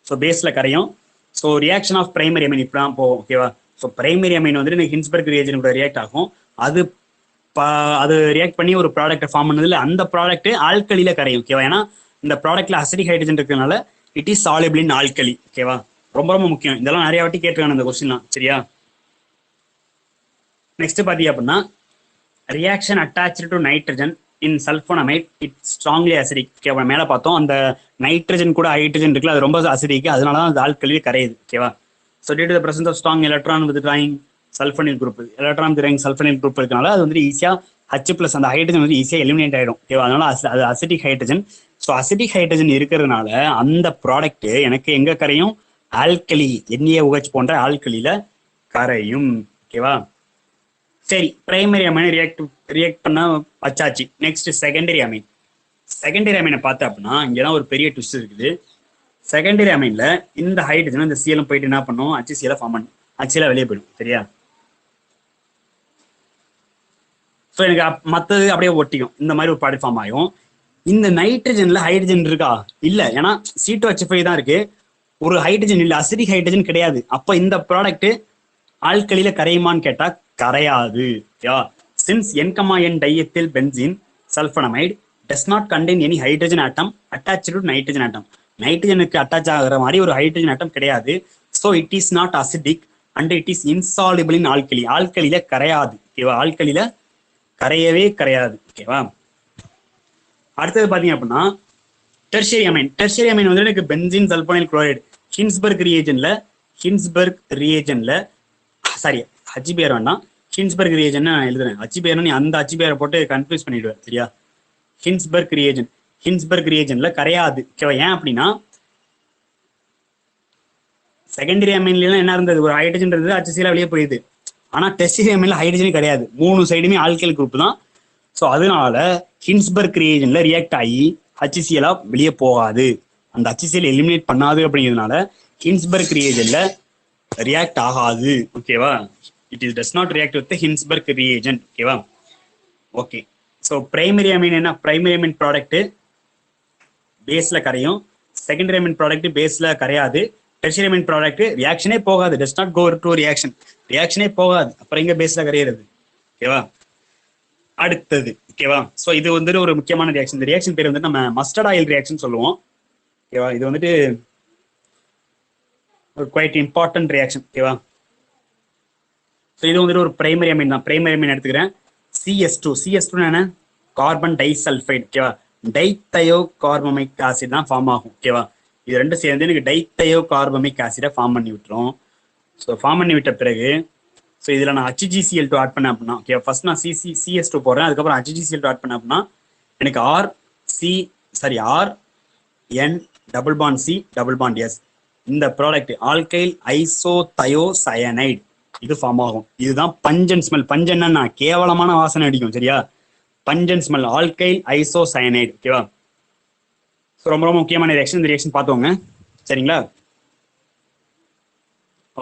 ஸோ பேஸ்ல கரையும். So reaction of primary amine இப்படிதான் போகும். ஓகேவா. ஸோ பிரைமரி அமைன் வந்துட்டு ஹின்ஸ்பர்க் ரியேஜென்ட் கூட ரியாக்ட் ஆகும். அது ரியாக்ட் பண்ணி ஒரு ப்ராடக்ட் ஃபார்ம் பண்ணதுல அந்த ப்ராடக்ட் ஆல்கலியில கரையும். ஓகேவா. ஏன்னா இந்த ப்ராடக்ட்ல அசிட்டிக் ஹைட்ரஜன் இருக்கிறதுனால it is soluble in alkali. ஓகேவா. ரொம்ப ரொம்ப முக்கியம். இதெல்லாம் நிறைய வாட்டி கேட்டிருக்காங்க இந்த கொஸ்டின்லாம். சரியா? நெக்ஸ்ட் பாத்தீங்க அப்படின்னா reaction attach to nitrogen in sulphonamide it strongly acidic. ஓகேவா? மேல பார்த்தோம் அந்த நைட்ரஜன் கூட ஹைட்ரஜன் இருக்குல்ல, அது ரொம்ப அசிடிக், அதனால தான் அந்த ஆல்கலியே கரையுது. ஓகேவா? So due to the presence of strong electron withdrawing sulphonyl group, electron drawing sulphonyl group இருக்கனால அது வந்து ஈஸியா H பிளஸ் அந்த ஹைட்ரஜன் வந்து ஈஸியா எலிமினேட் ஆயிடும். ஓகேவா? அதனால அது acetic hydrogen. So acidic hydrogen இருக்கிறதுனால அந்த ப்ராடக்ட் எனக்கு எங்க கரையும்? ஆல்கலி, NaOH போன்ற ஆல்கலியில கரையும். ஓகேவா? சரி, பிரைமரி அமைன் ரியாக்ட் பண்ண வச்சாச்சு. Next secondary amine. செகண்டரி அமைனை பார்த்தா அப்படின்னா இங்கதான் ஒரு பெரிய ட்விஸ்ட் இருக்குது. செகண்டரி அமைன்ல இந்த ஹைட்ரஜன் இந்த சிஎலும் போயிட்டு என்ன பண்ணும்? HCl ஃபார்ம் பண்ணும். HCl வெளியே போயிடும். சரியா? ஸோ எனக்கு மற்றது அப்படியே ஒட்டிக்கும். இந்த மாதிரி ஒரு ப்ராடக்ட் ஃபார்ம் ஆகும். இந்த நைட்ரஜன்ல ஹைட்ரஜன் இருக்கா? இல்ல, ஏன்னா C2H5 தான் இருக்கு, ஒரு ஹைட்ரஜன் இல்ல, அசிடிக் ஹைட்ரஜன் கிடையாது. அப்ப இந்த ப்ராடக்ட் ஆல்கலியில கரையுமான்னு கேட்டா கரையாது. Since N, N diethyl benzene sulphonamide does not contain any hydrogen atom attach to nitrogen atom. நைட்ரஜனுக்கு அட்டாச் ஆகிற மாதிரி ஒரு ஹைட்ரஜன் ஆட்டம் கிடையாது. So it is not acidic and it is insoluble in alkali. ஆல்கலியில கரையாது. ஓகேவா? ஆல்கலியில கரையவே கரையாது. ஓகேவா? அடுத்தது பாத்தீங்க அப்படின்னா டெர்ஷியரி அமைன். டெர்ஷியரி அமைன் வந்து எனக்கு பென்சீன் சல்போனைல் குளோரைடு ஹின்ஸ்பர்க் ரியேஜன்ல சாரி HBr வேண்டாம், ஹின்ஸ்பர்க் ரியேஜன் நான் எழுதுறேன். HBr நீ அந்த HBr போட்டு கன்ஃபியூஸ் பண்ணிடுவேன். சரியா? ஹின்ஸ்பர்க் ரியேஜன்ல கரையாது. ஓகேவா? ஏன் அப்படின்னா செகண்டரி அமைன்ல என்ன இருந்தது? ஒரு ஹைட்ரஜன் இருந்தது, HCl வெளியே போயிடுது. ஆனா டெர்ஷியரி அமைன்ல ஹைட்ரஜன் கிடையாது, மூணு சைடுமே ஆல்கைல் குரூப் தான். ஸோ அதனால ஹின்ஸ்பர்க் ரியேஜன்ல ரியாக்ட் ஆகி HCl வெளியே போகாது, அந்த HCl எலிமினேட் பண்ணாது. அப்படிங்கிறதுனால ஹின்ஸ்பர்க் ரியேஜன்ல ரியாக்ட் ஆகாது. ஓகேவா? It is does not react with Hinsberg reagent. ஓகேவா? ஓகே. ஸோ பிரைமரி அமைன் என்ன? பிரைமரி அமைன் ப்ராடக்ட் பேஸ்ல கரையும், செகண்டரி அமைன் ப்ராடக்ட் பேஸ்ல கரையாது, டெர்ஷியரி அமைன் ப்ராடக்ட் ரியாக்ஷனே போகாது, டஸ் நாட் கோ டு ரியாக்ஷனே போகாது. அப்புறம் எங்க பேஸ்ல கரையிறது? ஓகேவா? அடுத்தது. ஓகேவா? ஸோ இது வந்துட்டு ஒரு முக்கியமான ரியாக்ஷன். இந்த ரியாக்ஷன் பேர் வந்து நம்ம மஸ்டர்ட் ஆயில் ரியாக்ஷன் சொல்லுவோம். ஓகேவா? இது வந்துட்டு ஒரு குவைட் இம்பார்ட்டன்ட் ரியாக்ஷன். ஓகேவா? ஸோ இது வந்துட்டு ஒரு பிரைமரி அமைன் தான். பிரைமரி அமைன் எடுத்துக்கிறேன். CS2 என்ன? Carbon disulphide. ஓகேவா? டைத்தயோ கார்பமிக் ஆசிட் தான் ஃபார்ம் ஆகும். ஓகேவா? இது ரெண்டும் சேர்ந்து எனக்கு டைத்தயோ கார்பமிக் ஆசிடை ஃபார்ம் பண்ணி விட்டுரும். ஸோ ஃபார்ம் பண்ணி விட்ட பிறகு ஸோ இதில் நான் HgCl2 ஆட் பண்ணேன் அப்படின்னா, ஓகே, ஃபர்ஸ்ட் நான் CS2 போடுறேன், அதுக்கப்புறம் HgCl2 ஆட் பண்ணேன் அப்படின்னா எனக்கு RN double bond C double bond S, இந்த ப்ராடக்ட் ஆல்கைல் ஐசோதயோசயனைடு இது ஃபார்ம் ஆகும். இதுதான் பஞ்சன் ஸ்மெல். பஞ்சன்னா கேவலமான வாசனை அடிக்கும். சரியா? பஞ்சன் ஸ்மெல் ஆல்கைல் ஐசோசயனைடு. ஓகேவா? ஸோ ரொம்ப ரொம்ப முக்கியமான ரியாக்ஷன். இந்த ரியாக்ஷன் பார்த்துவோங்க. சரிங்களா?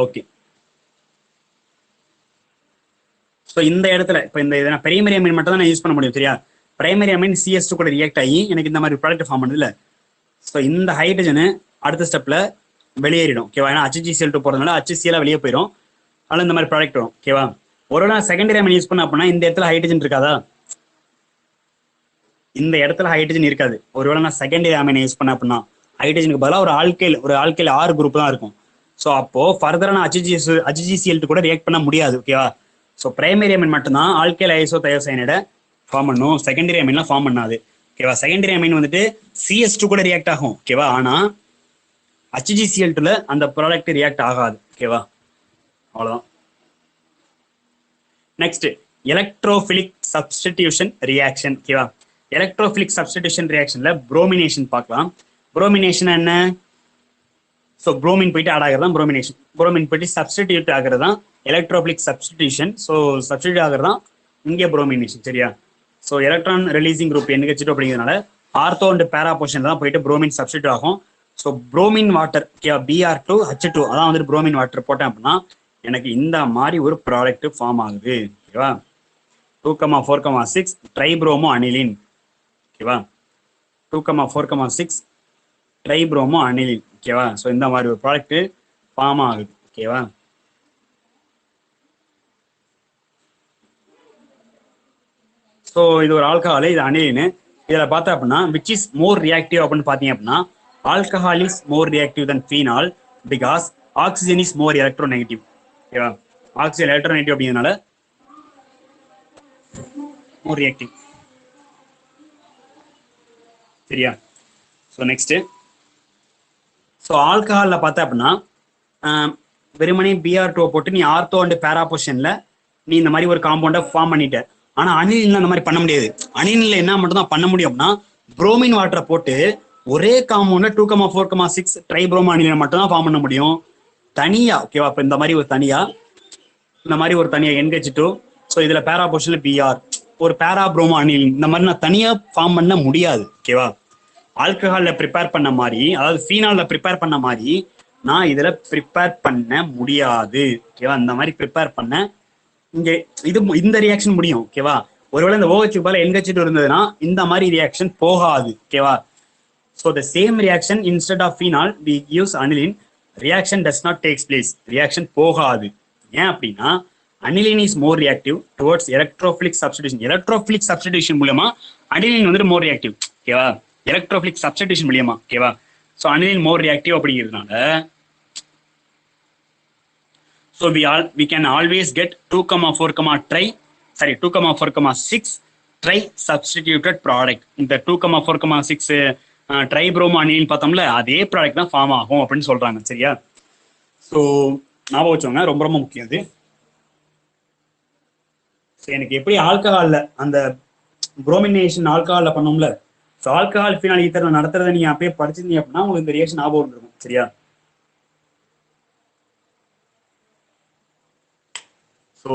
ஓகே. ஸோ இந்த இடத்துல இப்போ இந்த இதை நான் பிரைமரி அமைன் மட்டும் தான் நான் யூஸ் பண்ண முடியும். சரியா? பிரைமரி அமைன் CS2 கூட ரியாக்ட் ஆகி எனக்கு இந்த மாதிரி ப்ராடக்ட் ஃபார்ம் பண்ணுது இல்லை. ஸோ இந்த ஹைட்ரஜனு அடுத்த ஸ்டெப்ல வெளியேறிடும். ஓகேவா? ஏன்னா HgCl2 போகிறதுனால HCl வெளியே போயிடும், அதனால இந்த மாதிரி ப்ராடக்ட் வரும். ஓகேவா? ஒரு நான் செகண்டரி அமைன் யூஸ் பண்ண அப்படின்னா இந்த இடத்துல ஹைட்ரஜன் இருக்காதா? இந்த இடத்துல ஹைட்ரஜன் இருக்காது. ஒருவேளை நான் செகண்டரி அமைன் யூஸ் பண்ண அப்படின்னா ஹைட்ரஜனுக்கு பதிலாக ஒரு ஆல்கைல் R குரூப் தான் இருக்கும். ஸோ அப்போ ஃபர்தரா நான் HgCl2 கூட ரியாக்ட் பண்ண முடியாது. ஓகேவா? ஸோ பிரைமரி அமைன் மட்டும்தான் ஆல்கைல் ஐசோதயோசயனைடை ஃபார்ம் பண்ணும், செகண்டரி அமைன்லாம் ஃபார்ம் பண்ணாது. ஓகேவா? செகண்டரி அமைன் வந்துட்டு CS2 கூட ரியாக்ட் ஆகும். ஓகேவா? ஆனா HgCl2ல அந்த ப்ராடக்ட் ரியாக்ட் ஆகாது. ஓகேவா? அவ்வளவுதான். Next electrophilic substitution reaction. ஓகேவா? எலக்ட்ரோஃபிலிக் சப்ஸ்டிடியூஷன் ரியாக்ஷன்ல புரோமினேஷன் பார்க்கலாம். புரோமினேஷன் என்ன? ஸோ புரோமின் போயிட்டு ஆட் ஆகிறது தான் புரோமினேஷன். புரோமின் போயிட்டு சப்ஸ்டிடியூட் ஆகிறது தான் எலக்ட்ரோஃபிலிக் சப்ஸ்டிடியூஷன். ஸோ சப்ஸ்டிடியூட் ஆகிறது தான் இங்கே புரோமினேஷன். சரியா? So electron releasing group NH2 அப்படிங்கிறதுனால ஆர்த்தோ அண்ட் பேரா போர்ஷன் தான் போயிட்டு புரோமின் சப்ஸ்டிடியூட் ஆகும். ஸோ புரோமின் வாட்டர், ஓகேவா, Br2H2 அதான் வந்துட்டு புரோமின் வாட்டர் போட்டேன் அப்படின்னா எனக்கு இந்த மாதிரி ஒரு ப்ராடக்ட் ஃபார்ம் ஆகுது. ஓகேவா? 2,4,6 ட்ரைப்ரோமோ அனிலின். ஓகேவா? 2,4,6 ட்ரைப்ரோமோ அனிலின். ஓகேவா? ஸோ இந்த மாதிரி ஒரு ப்ராடக்ட் ஃபார்ம் ஆகுது. ஓகேவா? ஸோ இது ஒரு ஆல்கஹால், இது அனிலின். இதில் பார்த்தா அப்படின்னா விச் இஸ் மோர் ரியாக்டிவ் அப்படின்னு பார்த்தீங்க அப்படின்னா alcohol is more reactive than phenol because oxygen is more electronegative. ஓகேவா, ஆக்சிஜன் எலக்ட்ரோநெகட்டிவ் அப்படிங்கிறதுனால மோர் ரியாக்டிவ். சரியா? ஸோ நெக்ஸ்ட், ஸோ ஆல்கஹாலில் பார்த்தா அப்படின்னா வெறுமனே Br2 போட்டு நீ ஆர்த்தோ அண்ட் பேரா பொசிஷன்ல நீ இந்த மாதிரி ஒரு காம்பவுண்டை ஃபார்ம் பண்ணிட்ட. ஆனா அனிலின்ல அந்த மாதிரி பண்ண முடியாது. அனிலின்ல என்ன மட்டும் தான் பண்ண முடியும்னா புரோமின் வாட்டரை போட்டு ஒரே காம்பவுண்ட்ல 2,4,6 ட்ரைப்ரோமோ அனிலின் மட்டும் தான் ஃபார்ம் பண்ண முடியும் தனியா. ஓகேவா, இப்போ இந்த மாதிரி ஒரு தனியா NH2. ஸோ இதுல பேரா பொசிஷன்ல Br ஒரு பேரா புரோமோ அனிலின் இந்த மாதிரி நான் தனியா ஃபார்ம் பண்ண முடியாது. ஓகேவா, ஆல்கஹால்ல ப்ரிப்பேர் பண்ண மாதிரி, அதாவது ஃபீனால்ல ப்ரிப்பேர் பண்ண மாதிரி நான் இதுல ப்ரிப்பேர் பண்ண முடியாது. ஓகேவா, இந்த மாதிரி ப்ரிப்பேர் பண்ண இங்க இந்த ரியாக்ஷன் முடியும். ஓகேவா, ஒருவேளை இந்த OH பதிலா NH2 இருந்ததுன்னா இந்த மாதிரி ரியாக்ஷன் போகாது. ஓகேவா, so the same reaction instead of phenol we use aniline, reaction does not takes place, reaction போகாது. ஏன் அப்படின்னா aniline is more reactive towards electrophilic substitution. Electrophilic substitution மூலமா அனிலின் வந்துட்டு மோர் ரியாக்டிவ். ஓகேவா, எலக்ட்ரோஃபிலிக் சப்ஸ்டிடியூஷன் மூலியமா. ஓகேவா, ஸோ அனிலின் மோர் ரியாக்டிவ் அப்படிங்கிறதுனால so we can always get 2,4,6 tri substituted product. இந்த 2,4,6 ட்ரைப்ரோமோ அனிலின் பார்த்தோம்ல, அதே ப்ராடக்ட் தான் ஃபார்ம் ஆகும் அப்படின்னு சொல்றாங்க. சரியா? ஸோ ஞாபகம் வச்சோங்க, ரொம்ப ரொம்ப முக்கியம் இது. ஸோ எனக்கு எப்படி ஆல்கஹால்ல அந்த புரோமினேஷன் ஆல்கஹால்ல பண்ணோம்ல, ஸோ ஆல்கஹால் ஃபினால் ஈத்தர் நடத்துறதை நீங்க அப்பயே படிச்சிருந்தீங்க அப்படின்னா உங்களுக்கு இந்த ரியாக்ஷன் ஞாபகம் இருக்கும். சரியா? ஸோ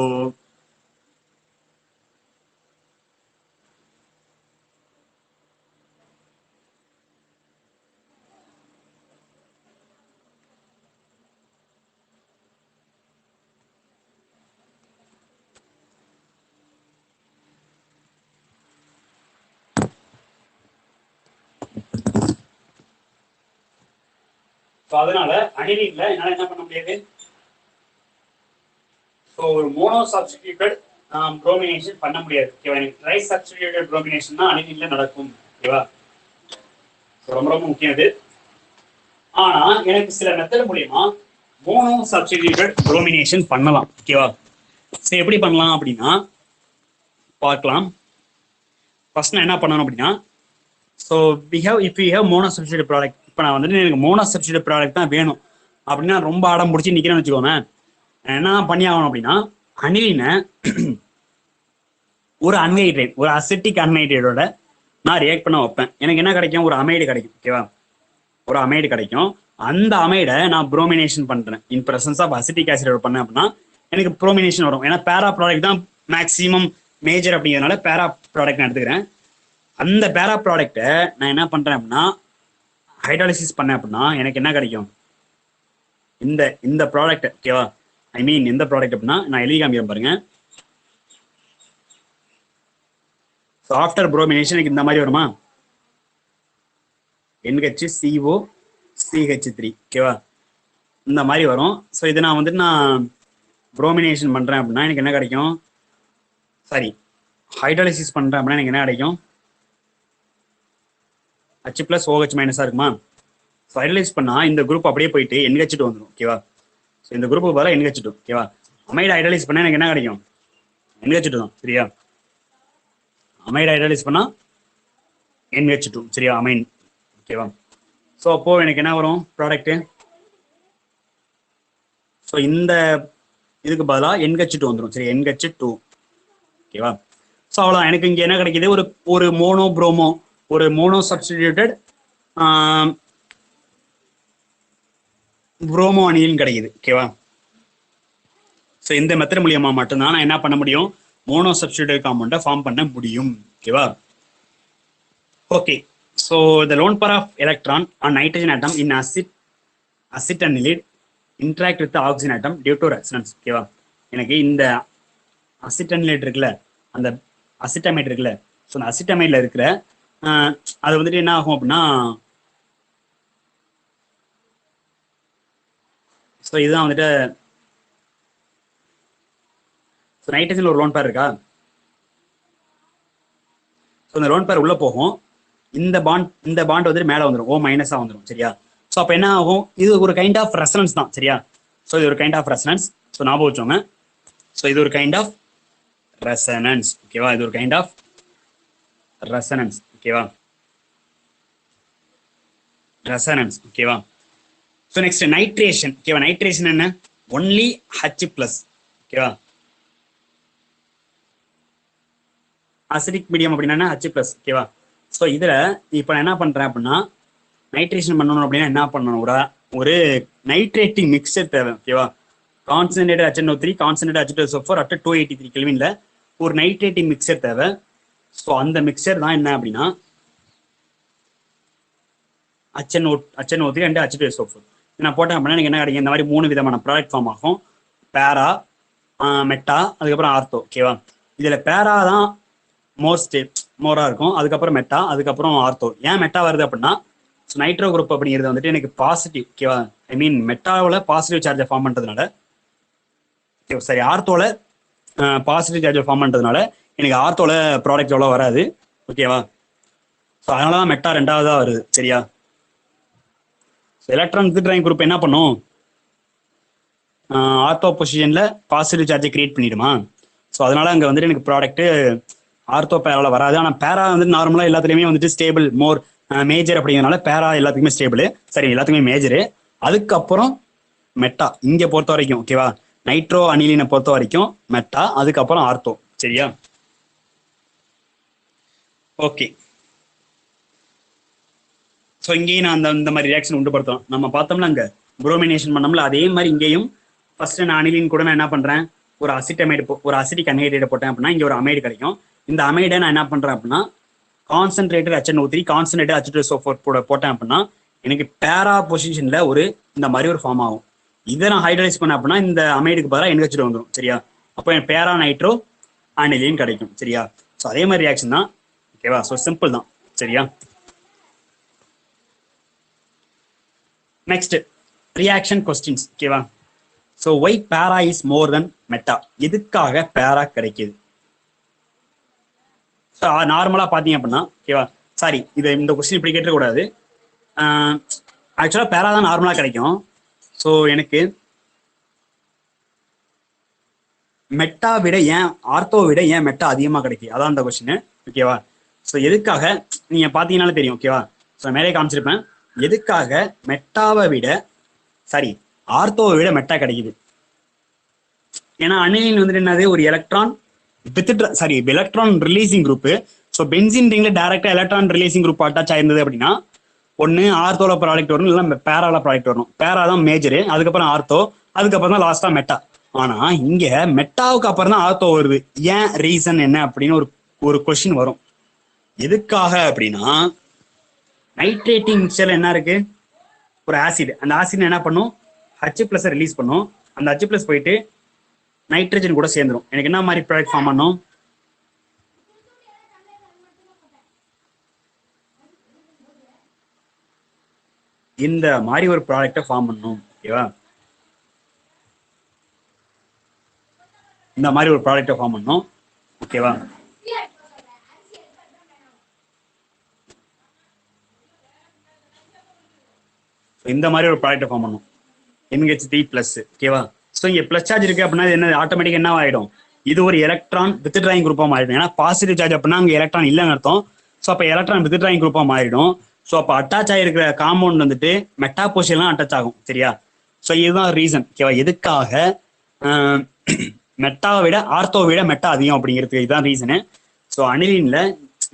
அதனால அனிலின்ல என்னால என்ன பண்ண முடியாது, ஸோ ஒரு மோனோ சப்ஸ்டிடியூட்டட் புரோமினேஷன் பண்ண முடியாது. ஓகேவா, எனக்கு ட்ரை சப்ஸ்டிடியூட்டட் புரோமினேஷன் தான் அனிலின்ல நடக்கும். ஓகேவா, ஸோ ரொம்ப ரொம்ப முக்கியம் இது. ஆனா எனக்கு சில மெத்தட் மூலியமா மோனோ சப்ஸ்டிடியூட்டட் புரோமினேஷன் பண்ணலாம். ஓகேவா, ஸோ எப்படி பண்ணலாம் அப்படின்னா பார்க்கலாம். ஃபர்ஸ்ட் நான் என்ன பண்ணணும் அப்படின்னா, so if you have mono substitute product, இப்போ நான் வந்துட்டு எனக்கு மோனோ சப்ஸ்டிடியூட் ப்ராடக்ட் தான் வேணும் அப்படின்னா ரொம்ப அடம் பிடிச்சி நிற்கிறேன்னு வச்சுக்கோங்க. என்ன பண்ணி ஆகணும் அப்படின்னா அனிலினை ஒரு அன்ஹைட்ரேட், ஒரு அசிட்டிக் அன்ஹைட்ரேட்டோட நான் ரியாக்ட் பண்ண வைப்பேன். எனக்கு என்ன கிடைக்கும், ஒரு அமைடு கிடைக்கும். ஓகேவா, ஒரு அமைடு கிடைக்கும். அந்த அமைடை நான் புரோமினேஷன் பண்றேன் in presence of acetic acid பண்ணேன் அப்படின்னா எனக்கு புரோமினேஷன் வரும். ஏன்னா பேரா ப்ராடக்ட் தான் மேக்ஸிமம் மேஜர் அப்படிங்கிறதுனால பேரா ப்ராடக்ட் நான் எடுத்துக்கிறேன். அந்த பேரா ப்ராடக்டை நான் என்ன பண்றேன் அப்படின்னா ஹைட்ராலிசிஸ் பண்ணேன் அப்படின்னா எனக்கு என்ன கிடைக்கும், இந்த ப்ராடக்ட். ஓகேவா, ஐ மீன் எந்த ப்ராடக்ட் அப்படின்னா நான் எழுதி காமிக்கிறேன் பாருங்க. ஸோ ஆஃப்டர் புரோமினேஷன் எனக்கு இந்த மாதிரி வருமா, NHCO CH3. ஓகேவா, இந்த மாதிரி வரும். ஸோ இது நான் வந்துட்டு நான் புரோமினேஷன் பண்றேன் அப்படின்னா எனக்கு என்ன கிடைக்கும், சாரி ஹைட்ராலிசிஸ் பண்றேன் அப்படின்னா எனக்கு என்ன கிடைக்கும், H+OH- இருக்குமா. ஸோ ஹைட்ராலிசிஸ் பண்ணா இந்த குரூப் அப்படியே போயிட்டு NH2 வந்துடும். ஓகேவா, ஸோ இந்த குரூப்புக்கு பதிலாக NH2. ஓகேவா, அமைடு ஹைட்ராலிஸ் பண்ணா எனக்கு என்ன கிடைக்கும், NH2 தான். சரியா, அமைடு ஹைட்ராலிஸ் பண்ணா NH2. சரியா, அமைன். ஓகேவா, ஸோ அப்போ எனக்கு என்ன வரும் ப்ராடக்ட், ஸோ இந்த இதுக்கு பதிலாக NH2 வந்துடும். சரி, NH2. ஓகேவா, ஸோ அவ்வளோ எனக்கு இங்கே என்ன கிடைக்குது, ஒரு மோனோ புரோமோ, ஒரு மோனோ சப்ஸ்டிடியூட்டட் புரோமோ அனிலின் கிடைக்குது. ஓகேவா, ஸோ இந்த மெத்தட் மூலியமா மட்டும்தான் நான் என்ன பண்ண முடியும், மோனோ சப்ஸ்டிடியூட்டட் காம்பவுண்டை ஃபார்ம் பண்ண முடியும். ஓகேவா, okay. So the loan pair of electron on nitrogen atom in acetanilide interact with the oxygen atom due to resonance. ஓகேவா, எனக்கு இந்த அசிட்டனிலேட் இருக்குல்ல, அந்த அசிட்டமைட் இருக்குல்ல, ஸோ அந்த அசிட்டமைட்ல இருக்கிற அது வந்துட்டு என்ன ஆகும் அப்படின்னா, ஸோ இதுதான் வந்துட்டு நைட்ரஜன்ல ஒரு லோன் பேர் இருக்கா. ஸோ இந்த லோன் பேர் உள்ள போகும், இந்த பாண்ட் வந்துட்டு மேலே வந்துடும், O- வந்துடும். சரியா, ஸோ அப்போ என்ன ஆகும், இது ஒரு கைண்ட் ஆஃப் ரெசனன்ஸ் தான் சரியா. ஸோ இது ஒரு கைண்ட் ஆஃப் ரெசனன்ஸ். ஸோ ஞாபகம் வச்சோங்க. ஸோ இது ஒரு கைண்ட் ஆஃப் ரெசனன்ஸ் ஓகேவா, இது ஒரு கைண்ட் ஆஃப் ரெசனன்ஸ் ஓகேவா, ரெசனன்ஸ் ஓகேவா. ஸோ நெக்ஸ்ட் நைட்ரேஷன் ஓகேவா. நைட்ரேஷன் என்ன, ஒன்லி H பிளஸ் ஓகேவா. அசிடிக் மீடியம் அப்படின்னா H பிளஸ் ஓகேவா. ஸோ இதில் இப்போ நான் என்ன பண்ணுறேன் அப்படின்னா, நைட்ரேஷன் பண்ணணும் அப்படின்னா என்ன பண்ணணும், ஒரு நைட்ரேட்டிங் மிக்சர் தேவை ஓகேவா. Concentrated HNO3 concentrated H2SO4 at 283 கெல்வின்ல ஒரு நைட்ரேட்டிங் மிக்சர் தேவை. ஸோ அந்த மிக்சர் தான் என்ன அப்படின்னா HNO3 அண்ட் H2SO4. நான் போட்டேன் அப்படின்னா எனக்கு என்ன கிடைக்கும், இந்த மாதிரி 3 விதமான ப்ராடக்ட் ஃபார்ம் ஆகும். பேரா, மெட்டா, அதுக்கப்புறம் ஆர்த்தோ ஓகேவா. இதில் பேரா தான் மோரா இருக்கும், அதுக்கப்புறம் மெட்டா, அதுக்கப்புறம் ஆர்த்தோ. ஏன் மெட்டா வருது அப்படின்னா, ஸோ நைட்ரோ குரூப் அப்படிங்கிறது வந்துட்டு எனக்கு பாசிட்டிவ் ஓகேவா. ஐ மீன் மெட்டாவில் பாசிட்டிவ் சார்ஜை ஃபார்ம் பண்ணுறதுனால, சரி ஆர்த்தோவில் பாசிட்டிவ் சார்ஜை ஃபார்ம் பண்ணுறதுனால எனக்கு ஆர்த்தோவில் ப்ராடக்ட் எவ்வளோ வராது ஓகேவா. ஸோ அதனால தான் மெட்டா ரெண்டாவதாக வருது சரியா. ஸோ எலக்ட்ரான் வித்ட்ராயிங் குரூப் என்ன பண்ணும், ஆர்த்தோ பொசிஷனில் பாசிட்டிவ் சார்ஜை கிரியேட் பண்ணிடுமா. ஸோ அதனால அங்கே வந்துட்டு எனக்கு ப்ராடக்ட்டு ஆர்த்தோ பேராவில் வராது. ஆனால் பேரா வந்துட்டு நார்மலாக எல்லாத்துலேயுமே வந்துட்டு ஸ்டேபிள் மோர் மேஜர் அப்படிங்கிறதுனால பேரா எல்லாத்துக்குமே ஸ்டேபிள், சரி எல்லாத்துக்குமே மேஜரு. அதுக்கப்புறம் மெட்டா இங்கே பொறுத்த வரைக்கும் ஓகேவா, நைட்ரோ அனிலினை பொறுத்த வரைக்கும் மெட்டா, அதுக்கப்புறம் ஆர்த்தோ சரியா. ஓகே. ஸோ இங்கேயும் நான் இந்த மாதிரி ரியாக்ஷன் உண்டுபடுத்தலாம். நம்ம பார்த்தோம்னா அங்கே புரோமினேஷன் பண்ணோம்ல, அதே மாதிரி இங்கேயும் ஃபர்ஸ்ட் நான் அனிலின் கூட நான் என்ன பண்ணுறேன், ஒரு அசிட்டமைடு ஒரு அசிட்டிக் அனைடைடை போட்டேன் அப்படின்னா இங்கே ஒரு அமைடு கிடைக்கும். இந்த அமைடை நான் என்ன பண்ணுறேன் அப்படின்னா கான்சன்ட்ரேட்டட் HNO3 கான்சன்ட்ரேட்டட் H2SO4 போட்டேன் அப்படின்னா எனக்கு பேரா பொசிஷனில் இந்த மாதிரி ஒரு ஃபார்ம் ஆகும். இதை நான் ஹைட்ரலைஸ் பண்ணேன் அப்படின்னா இந்த அமைடுக்கு பதிலாக NH2 வந்துடும் சரியா. அப்போ என் பேரா நைட்ரோ அனிலின் கிடைக்கும் சரியா. ஸோ அதே மாதிரி ரியாக்ஷன் தான் ஓகேவா. ஸோ சிம்பிள் தான் சரியா. நெக்ஸ்ட் ரியாக்ஷன் கொஸ்டின்ஸ் ஓகேவா. ஸோ ஒய் பேரா இஸ் மோர் தென் மெட்டா, எதுக்காக பேரா கிடைக்குது. ஸோ நார்மலாக பார்த்தீங்க அப்படின்னா ஓகேவா, சாரி இந்த கொஸ்டின் இப்படி கேட்டக்கூடாது. ஆக்சுவலாக பேரா தான் நார்மலாக கிடைக்கும். ஸோ எனக்கு மெட்டா விட ஏன் ஆர்த்தோ விட ஏன் மெட்டா அதிகமாக கிடைக்கும், அதான் அந்த கொஸ்டின் ஓகேவா. ஸோ எதுக்காக நீங்கள் பார்த்தீங்கன்னாலே தெரியும் ஓகேவா. ஸோ மேலே காமிச்சிருப்பேன் எதுக்காக மெட்டாவை விட சாரி ஆர்த்தோவை விட மெட்டா கிடைக்குது. ஏன்னா அனிலின் வந்துட்டு என்னது, ஒரு electron electron releasing group. So benzene ரிங்ல டைரக்டா எலக்ட்ரான் ரிலீசிங் குரூப் அட்டாச் ஆயிருந்தது அப்படின்னா ஒன்று ஆர்த்தோல ப்ராடக்ட் வரும், இல்லை பேரால ப்ராடக்ட் வரணும். பேரா தான் மேஜரு, அதுக்கப்புறம் ஆர்த்தோ, அதுக்கப்புறம் தான் லாஸ்டா மெட்டா. ஆனா இங்க மெட்டாவுக்கு அப்புறம் தான் ஆர்த்தோ வருது. ஏன், ரீசன் என்ன அப்படின்னு ஒரு கொஸ்டின் வரும். எதுக்காக அப்படின்னா நைட்ரேட்டிங் மிக்சர்ல என்ன இருக்கு, ஒரு ஆசிட். அந்த ஆசிட் என்ன பண்ணும், H+ ரிலீஸ் பண்ணும். அந்த H+ போயிட்டு நைட்ரஜன் கூட சேர்ந்துடும். எனக்கு என்ன மாதிரி ப்ராடக்ட் ஃபார்ம் பண்ணும், இந்த மாதிரி ஒரு ப்ராடக்டை ஃபார்ம் பண்ணும் ஓகேவா. இந்த மாதிரி ஒரு ப்ராடக்டை ஃபார்ம் பண்ணும் ஓகேவா. இந்த மாதிரி ஒரு ப்ராடக்டை ஃபார்ம் பண்ணும் NH3+ ஓகேவா. ஸோ இங்கே ப்ளஸ் சார்ஜ் இருக்கு அப்படின்னா என்ன ஆட்டோமேட்டிக் என்ன ஆகிடும், இது ஒரு எலக்ட்ரான் வித்ட்ராயிங் குரூப்பாக மாறிடும். ஏன்னா பாசிட்டிவ் சார்ஜ் அப்படின்னா அங்கே எலக்ட்ரான் இல்லைன்னு அர்த்தம். ஸோ அப்போ எலக்ட்ரான் வித்ட்ராயிங் குரூப்பாக மாறிடும். ஸோ அப்போ அட்டாச் ஆகிருக்கிற காம்பவுண்ட் வந்துட்டு மெட்டா பொசிஷன்லாம் அட்டாச் ஆகும் சரியா. ஸோ இதுதான் ரீசன் ஓகேவா, எதுக்காக மெட்டாவை விட ஆர்த்தோவை விட மெட்டா அதிகம் அப்படிங்கிறதுக்கு இதுதான் ரீசனு. ஸோ அனிலின்ல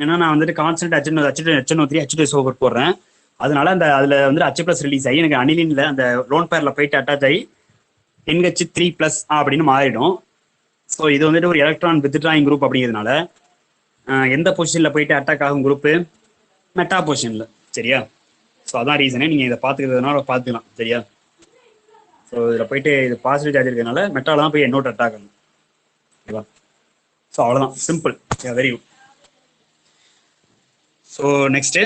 ஏன்னா நான் வந்துட்டு கான்ஸ்டன்ட் HNO3 H2SO4 போடுறேன். அதனால அதில் வந்துட்டு H+ ரிலீஸ் ஆகி எனக்கு அனிலின்ல அந்த லோன் பேர்ல போயிட்டு அட்டாச் ஆகி NH3+ அப்படின்னு மாறிடும். ஸோ இது வந்துட்டு ஒரு எலக்ட்ரான் வித்ட்ராயிங் குரூப் அப்படிங்கிறதுனால எந்த பொசிஷன்ல போயிட்டு அட்டாக் ஆகும் குரூப்பு, மெட்டா பொசிஷன்ல சரியா. ஸோ அதான் ரீசனே, நீங்க இதை பார்த்துக்கிறதுனால பார்த்துக்கலாம் சரியா. ஸோ இதில் போயிட்டு இது பாசிட்டிவ் சார்ஜ் இருக்கிறதுனால மெட்டால தான் போய் என்னோட அட்டாக் ஆகும் ஓகேவா. ஸோ அவ்வளோதான், simple, very good. So next